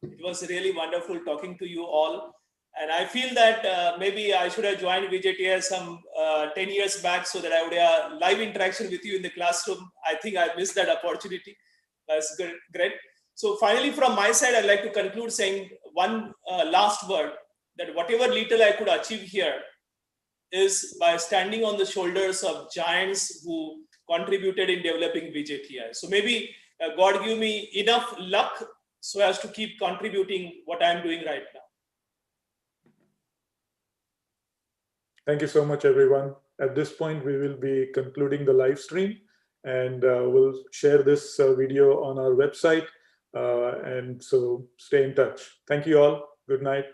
It was really wonderful talking to you all. And I feel that maybe I should have joined VJTI some 10 years back so that I would have live interaction with you in the classroom. I think I missed that opportunity. That's good, great. So finally, from my side, I'd like to conclude saying one last word, that whatever little I could achieve here is by standing on the shoulders of giants who contributed in developing VJTI. So maybe God give me enough luck so as to keep contributing what I'm doing right now. Thank you so much, everyone. At this point, we will be concluding the live stream, and we'll share this video on our website. And so stay in touch. Thank you all. Good night.